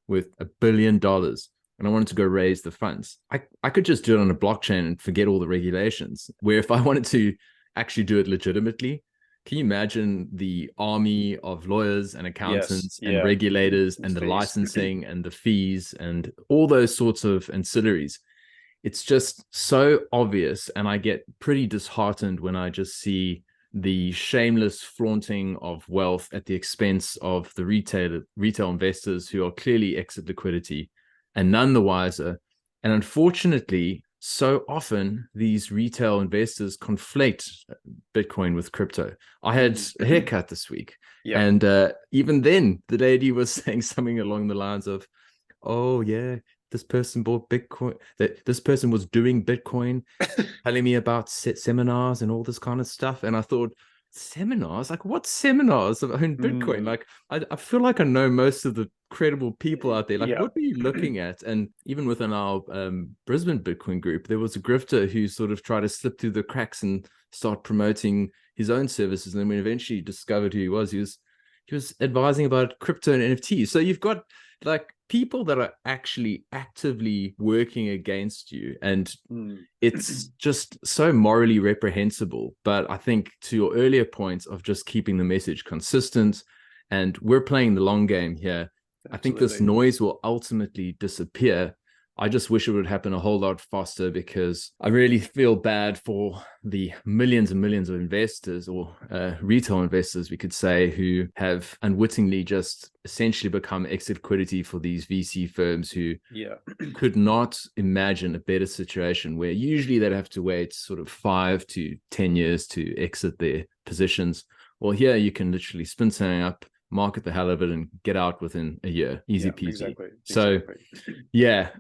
with $1 billion and I wanted to go raise the funds. I could just do it on a blockchain and forget all the regulations. Where if I wanted to actually do it legitimately, can you imagine the army of lawyers and accountants and regulators and the fees. licensing and the fees and all those sorts of ancillaries? It's just so obvious. And I get pretty disheartened when I just see the shameless flaunting of wealth at the expense of the retail investors who are clearly exit liquidity and none the wiser. And unfortunately, so often these retail investors conflate Bitcoin with crypto. I had a haircut this week, and even then the lady was saying something along the lines of, oh yeah, this person bought Bitcoin, that this person was doing Bitcoin, telling me about seminars and all this kind of stuff. And I thought, seminars? Like, what seminars about Bitcoin? Like, I feel like I know most of the credible people out there. Like, what are you looking at? And even within our Brisbane Bitcoin group, there was a grifter who sort of tried to slip through the cracks and start promoting his own services. And then we eventually discovered who he was advising about crypto and NFTs. So you've got like people that are actually actively working against you, and it's just so morally reprehensible. But I think to your earlier point of just keeping the message consistent, and we're playing the long game here. Absolutely. I think this noise will ultimately disappear. I just wish it would happen a whole lot faster, because I really feel bad for the millions and millions of investors, or retail investors, we could say, who have unwittingly just essentially become exit liquidity for these VC firms who could not imagine a better situation, where usually they'd have to wait sort of 5 to 10 years to exit their positions. Well, here you can literally spin something up, market the hell of it, and get out within a year. Easy peasy. Exactly. So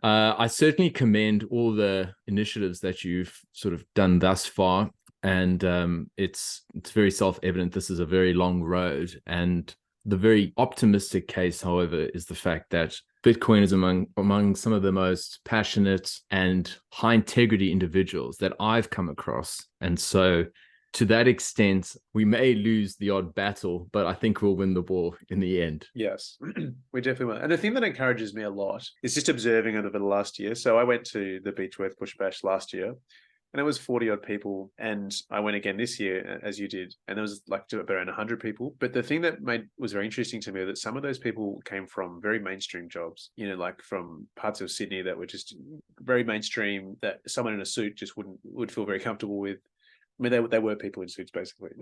I certainly commend all the initiatives that you've sort of done thus far. And it's very self-evident this is a very long road. And the very optimistic case, however, is the fact that Bitcoin is among some of the most passionate and high integrity individuals that I've come across. And so to that extent, we may lose the odd battle, but I think we'll win the war in the end. Yes, we definitely will. And the thing that encourages me a lot is just observing it over the last year. So I went to the Beechworth Push Bash last year, and it was 40 odd people. And I went again this year, as you did, and there was like around 100 people. But the thing that was very interesting to me was that some of those people came from very mainstream jobs, like from parts of Sydney that were just very mainstream, that someone in a suit just would feel very comfortable with. I mean, they were people in suits, basically.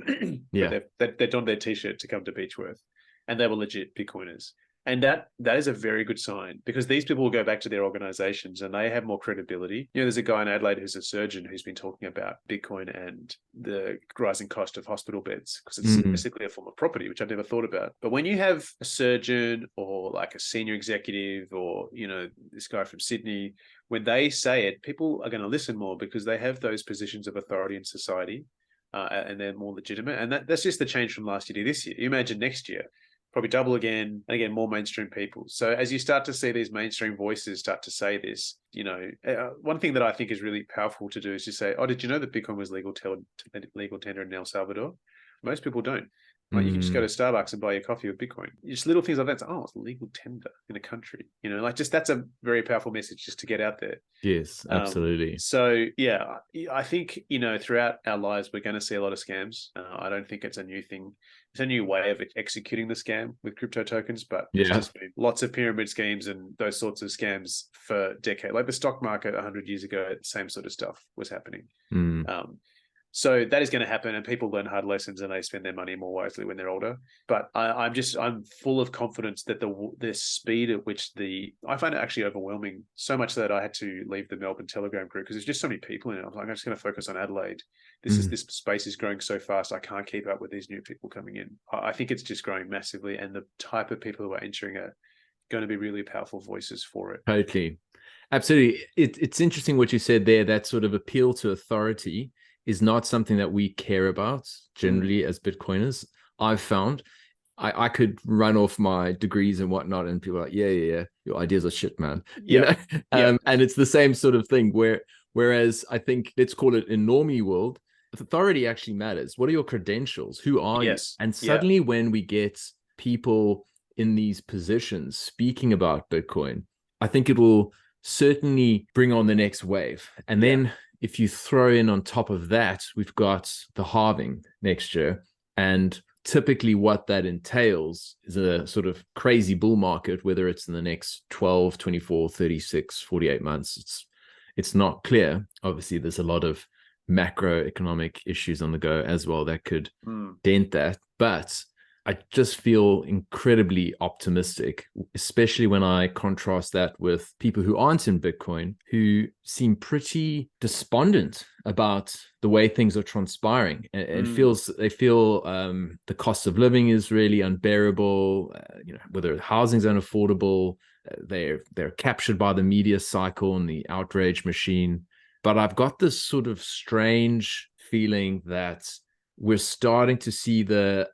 But they donned their T-shirt to come to Beechworth, and they were legit Bitcoiners. And that is a very good sign, because these people will go back to their organizations and they have more credibility. There's a guy in Adelaide who's a surgeon who's been talking about Bitcoin and the rising cost of hospital beds, because it's basically a form of property, which I've never thought about. But when you have a surgeon or like a senior executive, or, this guy from Sydney, when they say it, people are going to listen more, because they have those positions of authority in society, and they're more legitimate. And that's just the change from last year to this year. You imagine next year, probably double again, and again, more mainstream people. So as you start to see these mainstream voices start to say this, one thing that I think is really powerful to do is to say, oh, did you know that Bitcoin was legal tender in El Salvador? Most people don't. Like you can just go to Starbucks and buy your coffee with Bitcoin. Just little things like that. It's, oh, it's legal tender in a country. Like just that's a very powerful message just to get out there. Yes, absolutely. So yeah, I think throughout our lives we're going to see a lot of scams. I don't think it's a new thing. It's a new way of executing the scam with crypto tokens, but it's just been lots of pyramid schemes and those sorts of scams for decades. Like the stock market 100 years ago, the same sort of stuff was happening. So that is going to happen, and people learn hard lessons and they spend their money more wisely when they're older. But I'm full of confidence that the speed at which I find it actually overwhelming, so much that I had to leave the Melbourne Telegram group because there's just so many people in it. I'm like, I'm just going to focus on Adelaide. This space is growing so fast, I can't keep up with these new people coming in. I think it's just growing massively, and the type of people who are entering are going to be really powerful voices for it. Totally, absolutely. It's interesting what you said there. That sort of appeal to authority is not something that we care about generally as Bitcoiners. I've found I could run off my degrees and whatnot, and people are like, yeah, your ideas are shit, man. And it's the same sort of thing whereas I think, let's call it in normie world, authority actually matters. What are your credentials? Who are you? And suddenly when we get people in these positions speaking about Bitcoin, I think it will certainly bring on the next wave. And then if you throw in on top of that, we've got the halving next year. And typically what that entails is a sort of crazy bull market, whether it's in the next 12, 24, 36, 48 months. It's not clear. Obviously, there's a lot of macroeconomic issues on the go as well that could dent that. But I just feel incredibly optimistic, especially when I contrast that with people who aren't in Bitcoin, who seem pretty despondent about the way things are transpiring. They feel the cost of living is really unbearable. Whether housing's unaffordable, they're captured by the media cycle and the outrage machine. But I've got this sort of strange feeling that we're starting to see the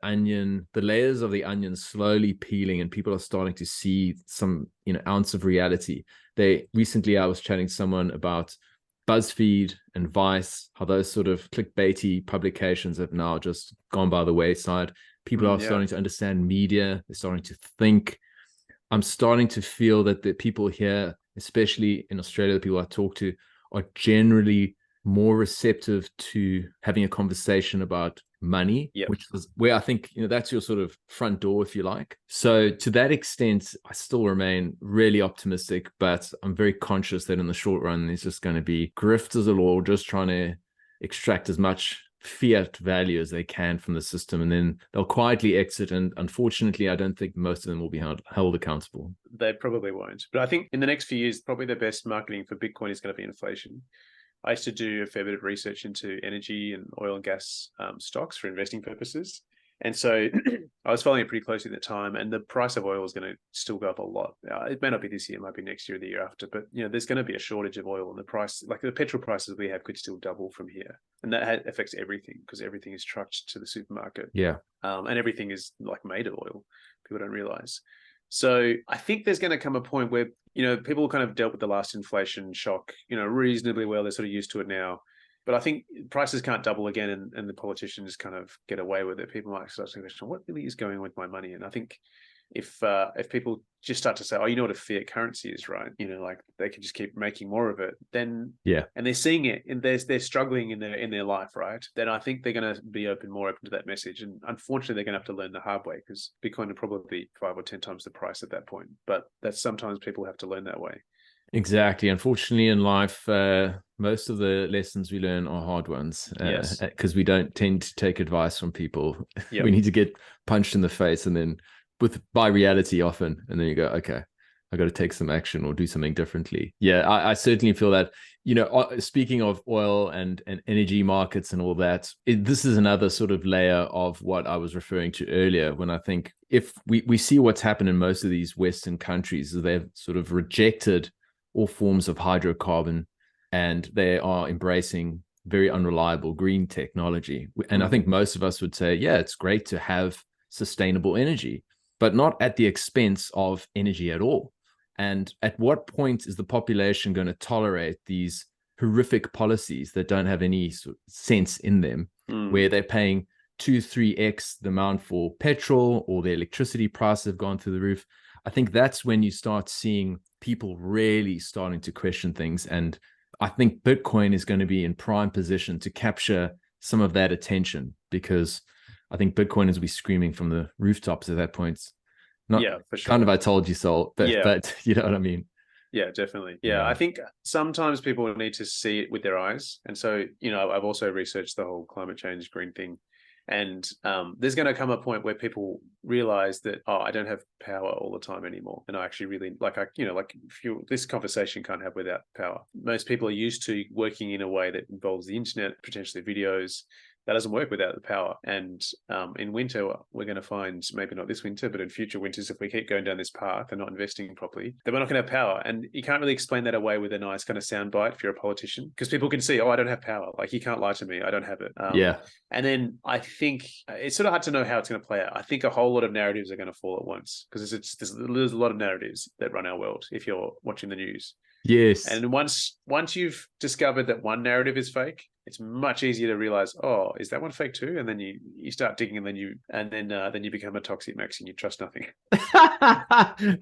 layers of the onion slowly peeling, and people are starting to see some, ounce of reality. Recently I was chatting to someone about BuzzFeed and Vice, how those sort of clickbaity publications have now just gone by the wayside. People are starting to understand media. They're starting to think. I'm starting to feel that the people here, especially in Australia, the people I talk to, are generally more receptive to having a conversation about money, which is where I think, that's your sort of front door, if you like. So to that extent, I still remain really optimistic, but I'm very conscious that in the short run, there's just going to be grifters all just trying to extract as much fiat value as they can from the system, and then they'll quietly exit. And unfortunately, I don't think most of them will be held accountable. They probably won't. But I think in the next few years, probably the best marketing for Bitcoin is going to be inflation. I used to do a fair bit of research into energy and oil and gas stocks for investing purposes. And so I was following it pretty closely at the time, and the price of oil is going to still go up a lot. It may not be this year, it might be next year or the year after, but there's going to be a shortage of oil, and the price, like the petrol prices we have, could still double from here. And that affects everything, because everything is trucked to the supermarket. And everything is like made of oil. People don't realize. So I think there's going to come a point where, people kind of dealt with the last inflation shock, reasonably well. They're sort of used to it now. But I think prices can't double again, and the politicians kind of get away with it. People might start to question, what really is going on with my money? And I think if people just start to say, oh, you know what a fiat currency is, right? Like they can just keep making more of it, then and they're seeing it, and they're struggling in their life, right? Then I think they're going to be more open to that message. And unfortunately, they're going to have to learn the hard way, because Bitcoin will probably be 5 or 10 times the price at that point. But that's sometimes people have to learn that way. Exactly. Unfortunately, in life, most of the lessons we learn are hard ones, because we don't tend to take advice from people. We need to get punched in the face, and then by reality often, and then you go, okay, I got to take some action or do something differently. I certainly feel that, speaking of oil and energy markets and all that, this is another sort of layer of what I was referring to earlier, when I think if we see what's happened in most of these Western countries, they've sort of rejected all forms of hydrocarbon, and they are embracing very unreliable green technology. And I think most of us would say, it's great to have sustainable energy, but not at the expense of energy at all. And at what point is the population going to tolerate these horrific policies that don't have any sort of sense in them, where they're paying 2-3x the amount for petrol, or the electricity prices have gone through the roof, I think that's when you start seeing people really starting to question things. And I think Bitcoin is going to be in prime position to capture some of that attention, because I think Bitcoin is be screaming from the rooftops at that point. Not for sure. kind of I told you so, but you know what I mean? Yeah, definitely. Yeah, I think sometimes people need to see it with their eyes. And so, I've also researched the whole climate change green thing. And there's going to come a point where people realize that, I don't have power all the time anymore. And I actually really this conversation can't have without power. Most people are used to working in a way that involves the internet, potentially videos. That doesn't work without the power. And in winter, we're going to find, maybe not this winter, but in future winters, if we keep going down this path and not investing properly, then we're not going to have power. And you can't really explain that away with a nice kind of soundbite if you're a politician, because people can see, I don't have power. Like, you can't lie to me. I don't have it. And then I think it's sort of hard to know how it's going to play out. I think a whole lot of narratives are going to fall at once, because there's a lot of narratives that run our world if you're watching the news. Yes. And once you've discovered that one narrative is fake, it's much easier to realize, is that one fake too? And then you start digging, and then you become a toxic max and you trust nothing.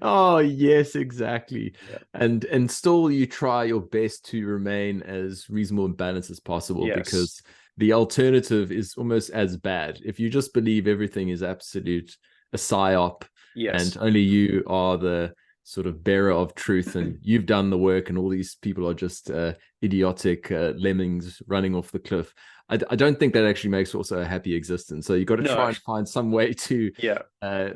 Oh yes, exactly. Yeah. And still you try your best to remain as reasonable and balanced as possible, because the alternative is almost as bad. If you just believe everything is absolute a psyop, and only you are the sort of bearer of truth, and you've done the work, and all these people are just idiotic lemmings running off the cliff. I don't think that actually makes also a happy existence. So you've got to try and find some way to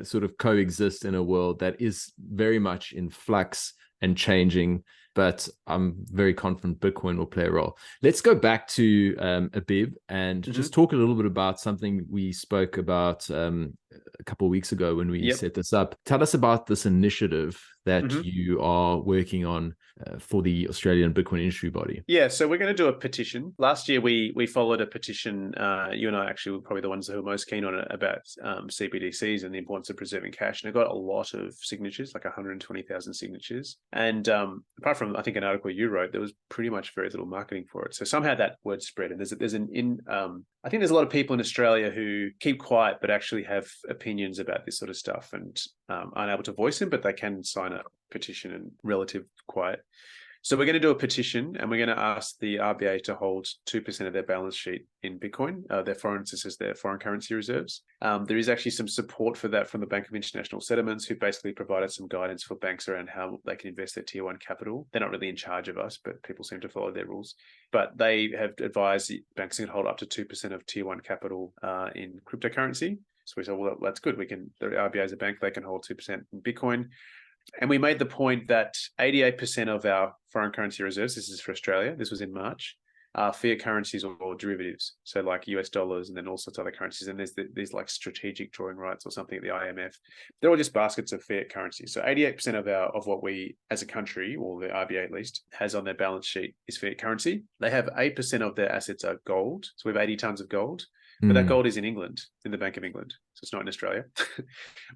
sort of coexist in a world that is very much in flux and changing. But I'm very confident Bitcoin will play a role. Let's go back to Abib and just talk a little bit about something we spoke about a couple of weeks ago when we set this up. Tell us about this initiative that you are working on for the Australian Bitcoin industry body. Yeah, so we're going to do a petition. Last year, we followed a petition. You and I actually were probably the ones who were most keen on it, about CBDCs and the importance of preserving cash. And it got a lot of signatures, like 120,000 signatures. And apart from, I think, an article you wrote, there was pretty much very little marketing for it. So somehow that word spread. And I think there's a lot of people in Australia who keep quiet but actually have opinions about this sort of stuff, and aren't able to voice them, but they can sign a petition in relative quiet. So we're going to do a petition, and we're going to ask the RBA to hold 2% of their balance sheet in Bitcoin, their foreign currency reserves. There is actually some support for that from the Bank of International Settlements, who basically provided some guidance for banks around how they can invest their tier 1 capital. They're not really in charge of us, but people seem to follow their rules. But they have advised banks can hold up to 2% of tier 1 capital in cryptocurrency. So we said, well, that's good. The RBA is a bank, they can hold 2% in Bitcoin. And we made the point that 88% of our foreign currency reserves, this is for Australia, this was in March, are fiat currencies or derivatives. So like US dollars, and then all sorts of other currencies. And there's these like strategic drawing rights or something at the IMF. They're all just baskets of fiat currency. So 88% of what we as a country, or the RBA at least, has on their balance sheet is fiat currency. They have 8% of their assets are gold. So we have 80 tons of gold. But that gold is in England, in the Bank of England. So it's not in Australia.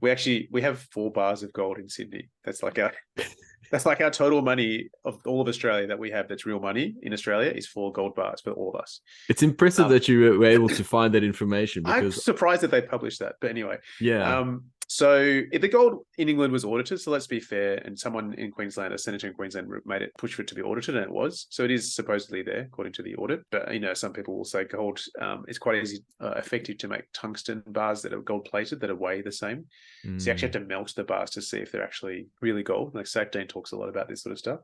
we have 4 bars of gold in Sydney. That's like our total money of all of Australia that we have that's real money in Australia is 4 gold bars for all of us. It's impressive that you were able to find that information. Because I'm surprised that they published that. But anyway. Yeah. So if the gold in England was audited, so let's be fair, and someone in Queensland, a senator in Queensland, made it push for it to be audited, and it was. So it is supposedly there according to the audit. But some people will say gold is quite easy, effective to make tungsten bars that are gold plated that are weigh the same. So you actually have to melt the bars to see if they're actually really gold. Like Sackdane talks a lot about this sort of stuff.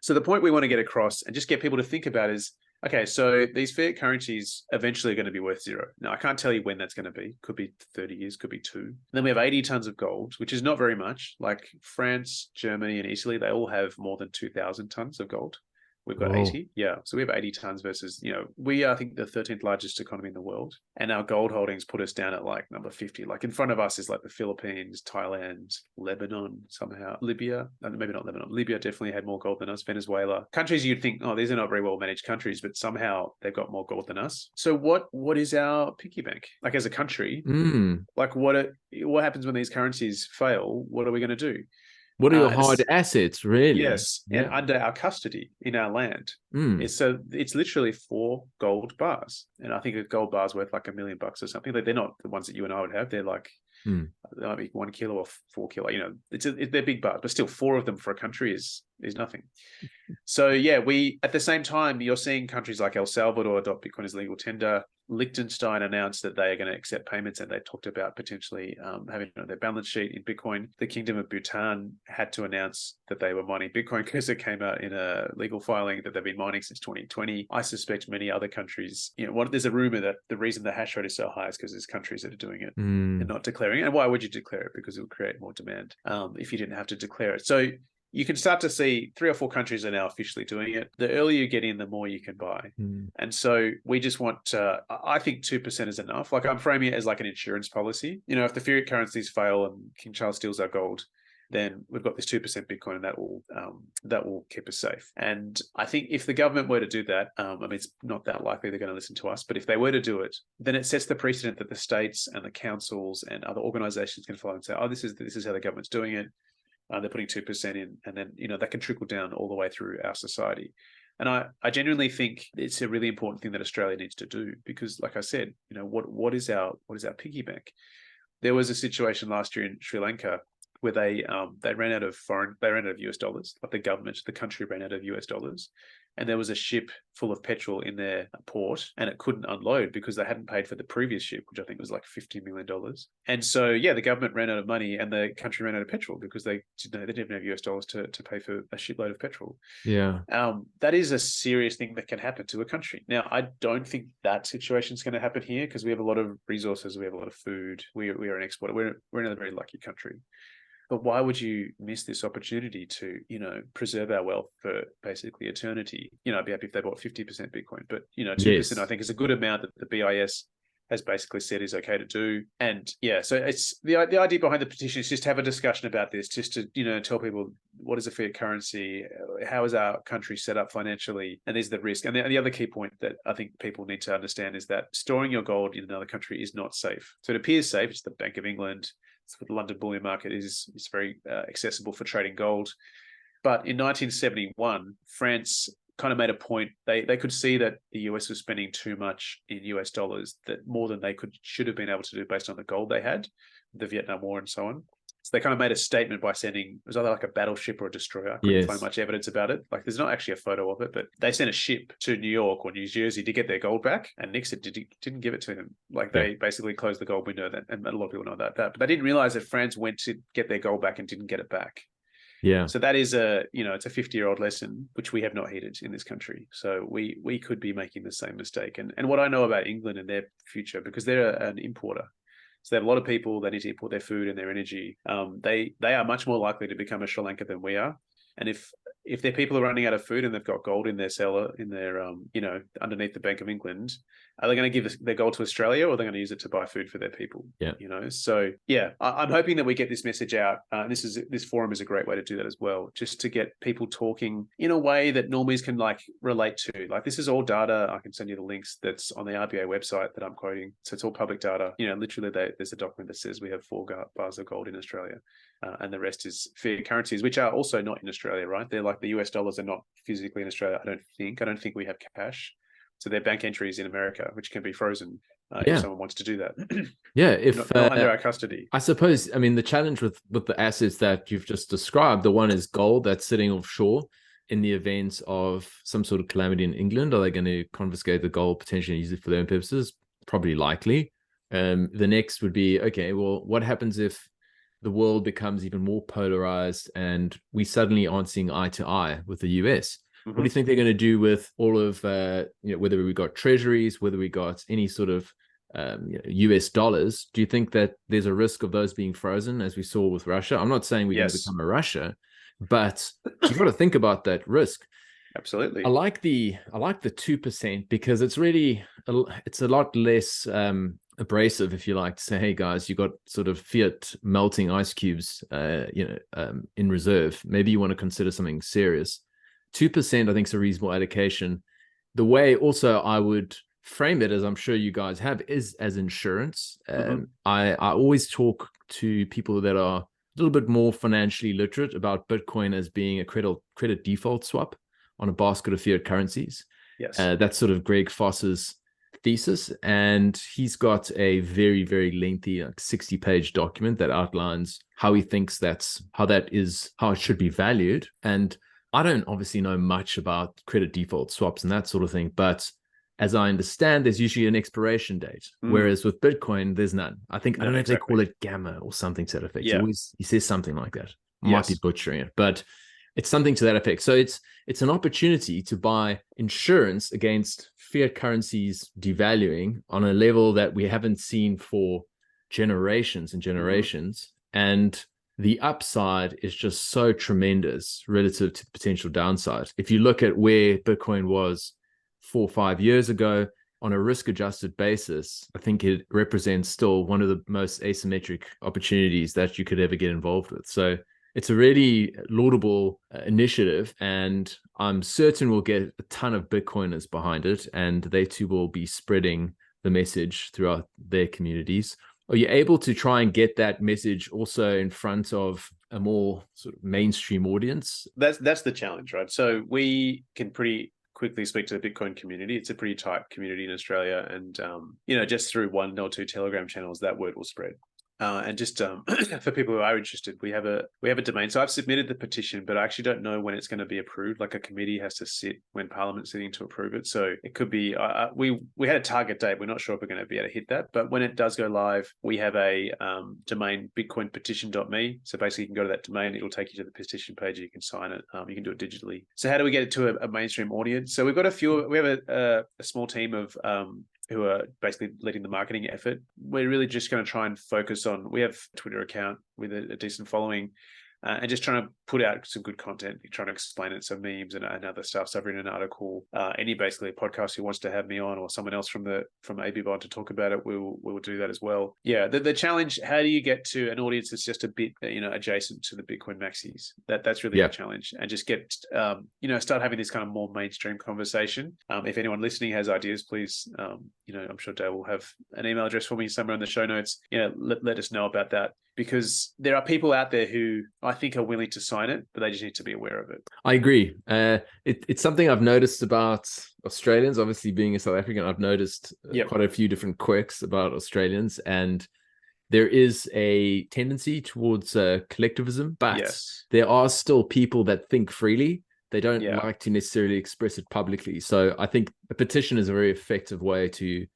So the point we want to get across and just get people to think about is, okay, so these fiat currencies eventually are going to be worth zero. Now, I can't tell you when that's going to be. Could be 30 years, could be 2. Then we have 80 tons of gold, which is not very much. Like France, Germany, and Italy, they all have more than 2,000 tons of gold. We've got 80. Yeah. So we have 80 tons versus, we are, I think, the 13th largest economy in the world. And our gold holdings put us down at like number 50. Like in front of us is like the Philippines, Thailand, Lebanon, somehow, Libya. Maybe not Lebanon. Libya definitely had more gold than us. Venezuela. Countries you'd think, these are not very well managed countries, but somehow they've got more gold than us. So what is our piggy bank? Like as a country, like what happens when these currencies fail? What are we going to do? What are your And hard assets, really? yes, and under our custody in our land. So it's literally 4 gold bars, and I think a gold bar is worth like $1 million or something. Like, they're not the ones that you and I would have. They're like they might be 1 kilo or 4 kilo. You know, they're big bars, but still 4 of them for a country is nothing. So yeah, we at the same time you're seeing countries like El Salvador adopt Bitcoin as legal tender. Liechtenstein announced that they are going to accept payments, and they talked about potentially having it on their balance sheet in Bitcoin. The Kingdom of Bhutan had to announce that they were mining Bitcoin because it came out in a legal filing that they've been mining since 2020. I suspect many other countries, there's a rumor that the reason the hash rate is so high is because there's countries that are doing it and not declaring it. And why would you declare it? Because it would create more demand if you didn't have to declare it. So you can start to see 3 or 4 countries are now officially doing it. The earlier you get in, the more you can buy. And so we just want I think 2% is enough. Like, I'm framing it as like an insurance policy. If the fiat currencies fail and King Charles steals our gold, then we've got this 2% Bitcoin, and that will keep us safe. And I think if the government were to do that, it's not that likely they're going to listen to us, but if they were to do it, then it sets the precedent that the states and the councils and other organizations can follow and say, oh, this is how the government's doing it. They're putting 2% in, and then that can trickle down all the way through our society. And I genuinely think it's a really important thing that Australia needs to do, because, like I said, what is our piggy bank? There was a situation last year in Sri Lanka where they ran out of US dollars. Like, the country ran out of US dollars, and there was a ship full of petrol in their port, and it couldn't unload because they hadn't paid for the previous ship, which I think was like $50 million. And so, yeah, the government ran out of money, and the country ran out of petrol because they didn't even have US dollars to pay for a shipload of petrol. Yeah. That is a serious thing that can happen to a country. Now, I don't think that situation is going to happen here, because we have a lot of resources, we have a lot of food, we are an exporter, we're in a very lucky country. But why would you miss this opportunity to, preserve our wealth for basically eternity? I'd be happy if they bought 50% Bitcoin, but 2% yes. I think is a good amount that the BIS has basically said is okay to do. And yeah, so it's the idea behind the petition is just to have a discussion about this, just to tell people what is a fiat currency, how is our country set up financially, and is the risk. And the other key point that I think people need to understand is that storing your gold in another country is not safe. So it appears safe. It's the Bank of England. The London bullion market is very accessible for trading gold. But in 1971, France kind of made a point. They could see that the US was spending too much in US dollars, that more than they should have been able to do based on the gold they had, the Vietnam War and so on. So they kind of made a statement by sending, it was either like a battleship or a destroyer. I couldn't find much evidence about it. Like, there's not actually a photo of it, but they sent a ship to New York or New Jersey to get their gold back, and Nixon didn't give it to them. Like, they basically closed the gold window, and a lot of people know that. But they didn't realize that France went to get their gold back and didn't get it back. Yeah. So that is it's a 50-year-old lesson, which we have not heeded in this country. So we could be making the same mistake. And what I know about England and their future, because they're an importer, so they have a lot of people that need to import their food and their energy. They are much more likely to become a Sri Lanka than we are. And if their people are running out of food and they've got gold in their cellar, in their underneath the Bank of England, are they going to give their gold to Australia, or are they going to use it to buy food for their people? Yeah. So yeah, I'm hoping that we get this message out. And this forum is a great way to do that as well, just to get people talking in a way that normies can relate to. Like, this is all data. I can send you the links that's on the RBA website that I'm quoting. So it's all public data. Literally there's a document that says we have 4 bars of gold in Australia. And the rest is fiat currencies, which are also not in Australia, right? They're like, the US dollars are not physically in Australia, I don't think we have cash. So they're bank entries in America, which can be frozen if someone wants to do that. If not under our custody. I suppose, the challenge with the assets that you've just described, the one is gold that's sitting offshore. In the event of some sort of calamity in England, are they going to confiscate the gold, potentially use it for their own purposes? Probably likely. The next would be, okay, well, what happens if the world becomes even more polarized and we suddenly aren't seeing eye to eye with the US? What do you think they're going to do with all of, whether we got treasuries, whether we got any sort of US dollars? Do you think that there's a risk of those being frozen, as we saw with Russia? I'm not saying we're going to become a Russia, but you've got to think about that risk. Absolutely. I like the 2%, because it's really, it's a lot less abrasive, if you like, to say, hey guys, you got sort of fiat melting ice cubes, in reserve. Maybe you want to consider something serious. 2%, I think, is a reasonable allocation. The way also I would frame it, as I'm sure you guys have, is as insurance. I always talk to people that are little bit more financially literate about Bitcoin as being a credit default swap on a basket of fiat currencies. Yes. That's sort of Greg Foss's thesis. And he's got a very, very lengthy, like 60-page document that outlines how he thinks how it should be valued. And I don't obviously know much about credit default swaps and that sort of thing, but as I understand, there's usually an expiration date, whereas with Bitcoin, there's none. I don't know if they call it gamma or something to that effect. Yeah. He says something like that. I might be butchering it, but it's something to that effect. So it's an opportunity to buy insurance against fiat currencies devaluing on a level that we haven't seen for generations and generations. And the upside is just so tremendous relative to potential downside. If you look at where Bitcoin was 4 or 5 years ago on a risk-adjusted basis, I think it represents still one of the most asymmetric opportunities that you could ever get involved with. So it's a really laudable initiative, and I'm certain we'll get a ton of Bitcoiners behind it, and they too will be spreading the message throughout their communities. Are you able to try and get that message also in front of a more sort of mainstream audience? That's the challenge, right? So we can pretty quickly speak to the Bitcoin community. It's a pretty tight community in Australia, and just through 1 or 2 Telegram channels, that word will spread. And just for people who are interested, we have a domain. So I've submitted the petition, but I actually don't know when it's going to be approved. Like a committee has to sit when Parliament's sitting to approve it. So it could be we had a target date. We're not sure if we're going to be able to hit that, but when it does go live, we have a domain, bitcoinpetition.me. So basically, you can go to that domain. It'll take you to the petition page. You can sign it. You can do it digitally. So how do we get it to a mainstream audience? So we've got we have a small team of who are basically leading the marketing effort. We're really just going to try and focus on, we have a Twitter account with a decent following, and just trying to put out some good content, trying to explain it, some memes and other stuff. So I've written an article, any basically podcast who wants to have me on, or someone else from AB Bond to talk about it, we'll do that as well. Yeah, the challenge, how do you get to an audience that's just a bit, adjacent to the Bitcoin maxis? That's really the challenge, and just get, start having this kind of more mainstream conversation. If anyone listening has ideas, please, I'm sure Dale will have an email address for me somewhere in the show notes. Let us know about that, because there are people out there who I think are willing to sign it, but they just need to be aware of it. I agree. It's something I've noticed about Australians. Obviously, being a South African, I've noticed quite a few different quirks about Australians, and there is a tendency towards collectivism, but there are still people that think freely. They don't like to necessarily express it publicly. So I think a petition is a very effective way to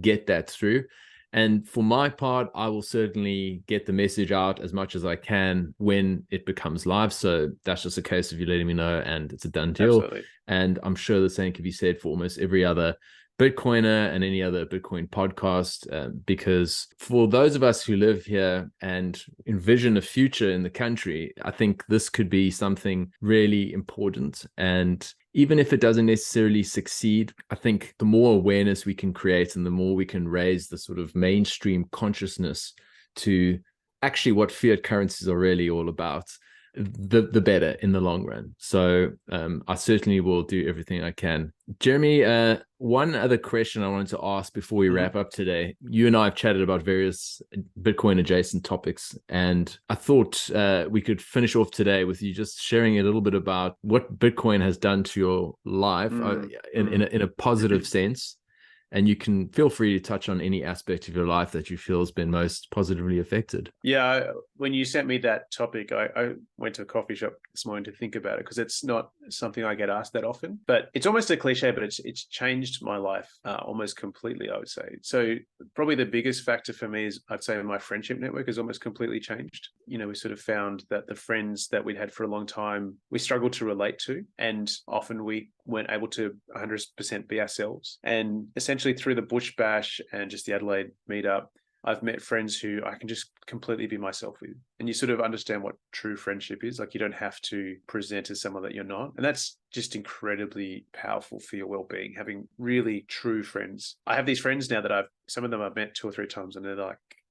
get that through. And for my part, I will certainly get the message out as much as I can when it becomes live. So that's just a case of you letting me know, and it's a done deal. Absolutely. And I'm sure the same can be said for almost every other Bitcoiner and any other Bitcoin podcast, because for those of us who live here and envision a future in the country, I think this could be something really important. And even if it doesn't necessarily succeed, I think the more awareness we can create and the more we can raise the sort of mainstream consciousness to actually what fiat currencies are really all about, the better in the long run. So I certainly will do everything I can. Jeremy, one other question I wanted to ask before we wrap up today. You and I have chatted about various Bitcoin adjacent topics, and I thought we could finish off today with you just sharing a little bit about what Bitcoin has done to your life in a positive sense. And you can feel free to touch on any aspect of your life that you feel has been most positively affected. Yeah, when you sent me that topic, I went to a coffee shop this morning to think about it, because it's not something I get asked that often. But it's almost a cliche, but it's changed my life almost completely, I would say. So probably the biggest factor for me is, I'd say, my friendship network has almost completely changed. We sort of found that the friends that we'd had for a long time, we struggled to relate to, and often we weren't able to 100% be ourselves. And essentially through the Bush Bash and just the Adelaide meetup, I've met friends who I can just completely be myself with. And you sort of understand what true friendship is. Like, you don't have to present as someone that you're not. And that's just incredibly powerful for your well-being, having really true friends. I have these friends now that some of them I've met 2 or 3 times, and they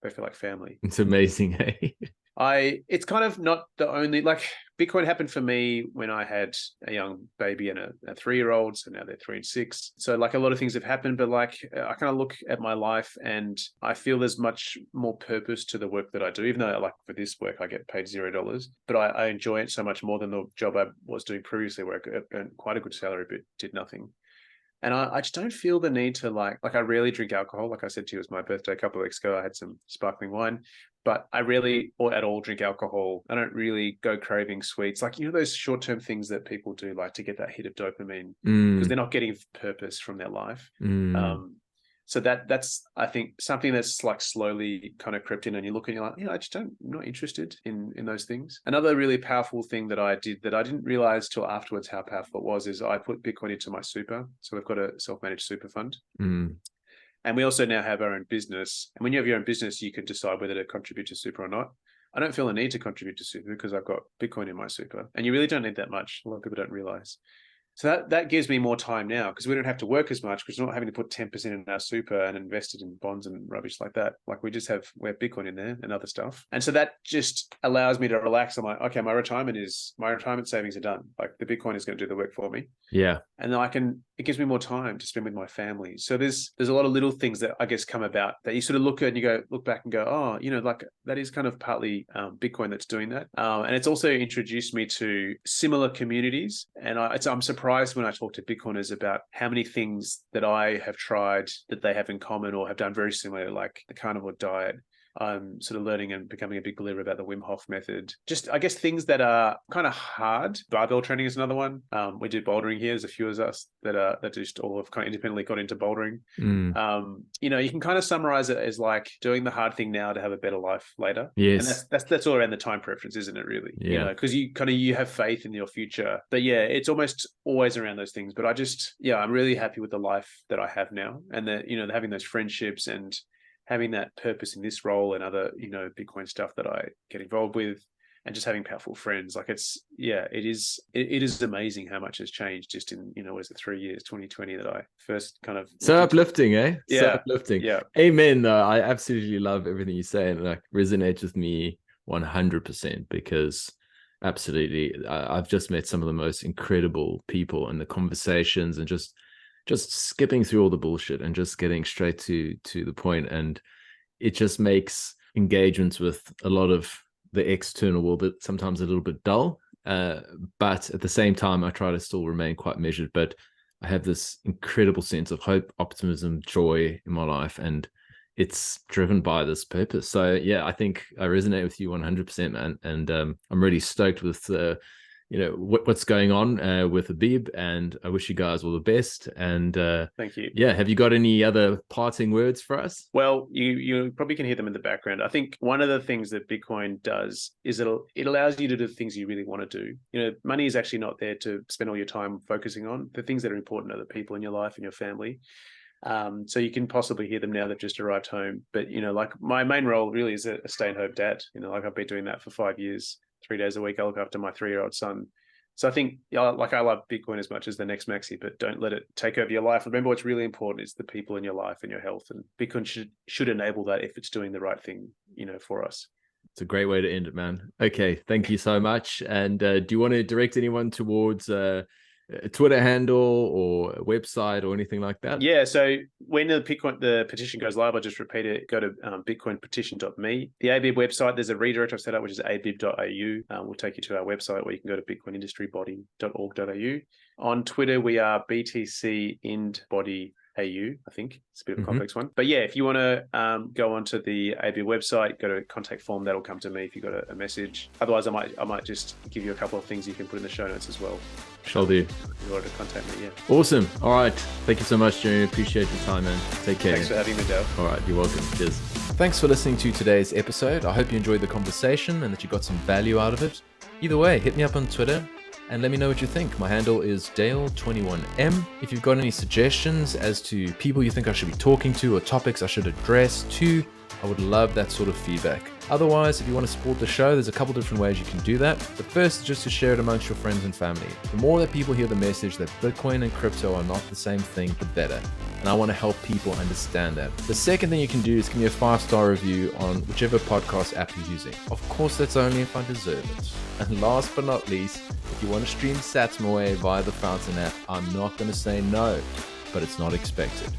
feel like family. It's amazing, hey? It's kind of not the only, like, Bitcoin happened for me when I had a young baby and a 3-year-old. So now they're 3 and 6. So like a lot of things have happened, but like I kind of look at my life and I feel there's much more purpose to the work that I do, even though like for this work, I get paid $0, but I enjoy it so much more than the job I was doing previously, where I earned quite a good salary, but did nothing. And I just don't feel the need to like I rarely drink alcohol. Like I said to you, it was my birthday a couple of weeks ago. I had some sparkling wine, but I rarely or at all drink alcohol. I don't really go craving sweets. Like, those short-term things that people do, like to get that hit of dopamine because they're not getting purpose from their life. So that's, I think, something that's like slowly kind of crept in, and you look and you're like, I'm not interested in those things. Another really powerful thing that I did that I didn't realize till afterwards how powerful it was is I put Bitcoin into my super. So we've got a self-managed super fund. And we also now have our own business. And when you have your own business, you can decide whether to contribute to super or not. I don't feel a need to contribute to super because I've got Bitcoin in my super. And you really don't need that much. A lot of people don't realize. So that gives me more time now because we don't have to work as much because we're not having to put 10% in our super and invest it in bonds and rubbish like that. Like we have Bitcoin in there and other stuff. And so that just allows me to relax. I'm like, okay, my retirement savings are done. Like the Bitcoin is going to do the work for me. Yeah. And then it gives me more time to spend with my family. So there's a lot of little things that I guess come about that you sort of look at and you look back and go, oh, like that is kind of partly Bitcoin that's doing that. And it's also introduced me to similar communities. And I'm surprised when I talk to Bitcoiners about how many things that I have tried that they have in common or have done very similar, like the carnivore diet. I'm sort of learning and becoming a big believer about the Wim Hof method. Just, I guess, things that are kind of hard. Barbell training is another one. We do bouldering here. There's a few of us that just all have kind of independently got into bouldering. You can kind of summarize it as like doing the hard thing now to have a better life later. Yes. And that's all around the time preference, isn't it, really? Yeah. Because you have faith in your future. But yeah, it's almost always around those things. But I'm really happy with the life that I have now. And that, having those friendships and having that purpose in this role and other, Bitcoin stuff that I get involved with, and just having powerful friends. Like it is amazing how much has changed just in, 3 years, 2020 that I first kind of. So uplifting, eh? Yeah. So uplifting. Yeah. Amen. I absolutely love everything you say, and like resonates with me 100% because absolutely, I've just met some of the most incredible people in the conversations and just skipping through all the bullshit and just getting straight to the point. And it just makes engagements with a lot of the external world that sometimes a little bit dull. But at the same time, I try to still remain quite measured. But I have this incredible sense of hope, optimism, joy in my life. And it's driven by this purpose. So yeah, I think I resonate with you 100%, man. And I'm really stoked with what's going on with Habib, and I wish you guys all the best. And thank you. Yeah, have you got any other parting words for us? Well, you probably can hear them in the background. I think one of the things that Bitcoin does is it allows you to do the things you really want to do. Money is actually not there to spend all your time focusing on. The things that are important are the people in your life and your family. So you can possibly hear them now they've just arrived home. But, like my main role really is a stay-at-home dad. Like I've been doing that for 5 years. 3 days a week, I look after my 3-year-old son. So I think, I love Bitcoin as much as the next maxi, but don't let it take over your life. Remember, what's really important is the people in your life and your health, and Bitcoin should enable that if it's doing the right thing, for us. It's a great way to end it, man. Okay, thank you so much. And do you want to direct anyone towards a Twitter handle or a website or anything like that? Yeah, so when the petition goes live, I'll just repeat it. Go to bitcoinpetition.me. The ABIB website, there's a redirect I've set up, which is abib.au. We'll take you to our website where you can go to bitcoinindustrybody.org.au. On Twitter, we are BTC AU. I think it's a bit of a complex one, but yeah, if you want to go onto the AB website, go to contact form, that'll come to me if you got a message. Otherwise, I might just give you a couple of things you can put in the show notes as well. Shall do. In order to contact me, yeah. Awesome. All right. Thank you so much, Jeremy. Appreciate your time, man. Take care. Thanks for having me, Dale. All right. You're welcome. Cheers. Thanks for listening to today's episode. I hope you enjoyed the conversation and that you got some value out of it. Either way, hit me up on Twitter and let me know what you think. My handle is Dale21M. If you've got any suggestions as to people you think I should be talking to or topics I should address too, I would love that sort of feedback. Otherwise, if you want to support the show, there's a couple different ways you can do that. The first is just to share it amongst your friends and family. The more that people hear the message that Bitcoin and crypto are not the same thing, the better. and I want to help people understand that. The second thing you can do is give me a 5-star review on whichever podcast app you're using. Of course, that's only if I deserve it. And last but not least, if you want to stream sats my way via the Fountain app, I'm not going to say no, but it's not expected.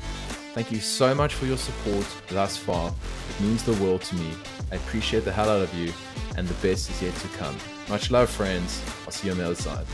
Thank you so much for your support thus far. It means the world to me. I appreciate the hell out of you, and the best is yet to come. Much love, friends. I'll see you on the other side.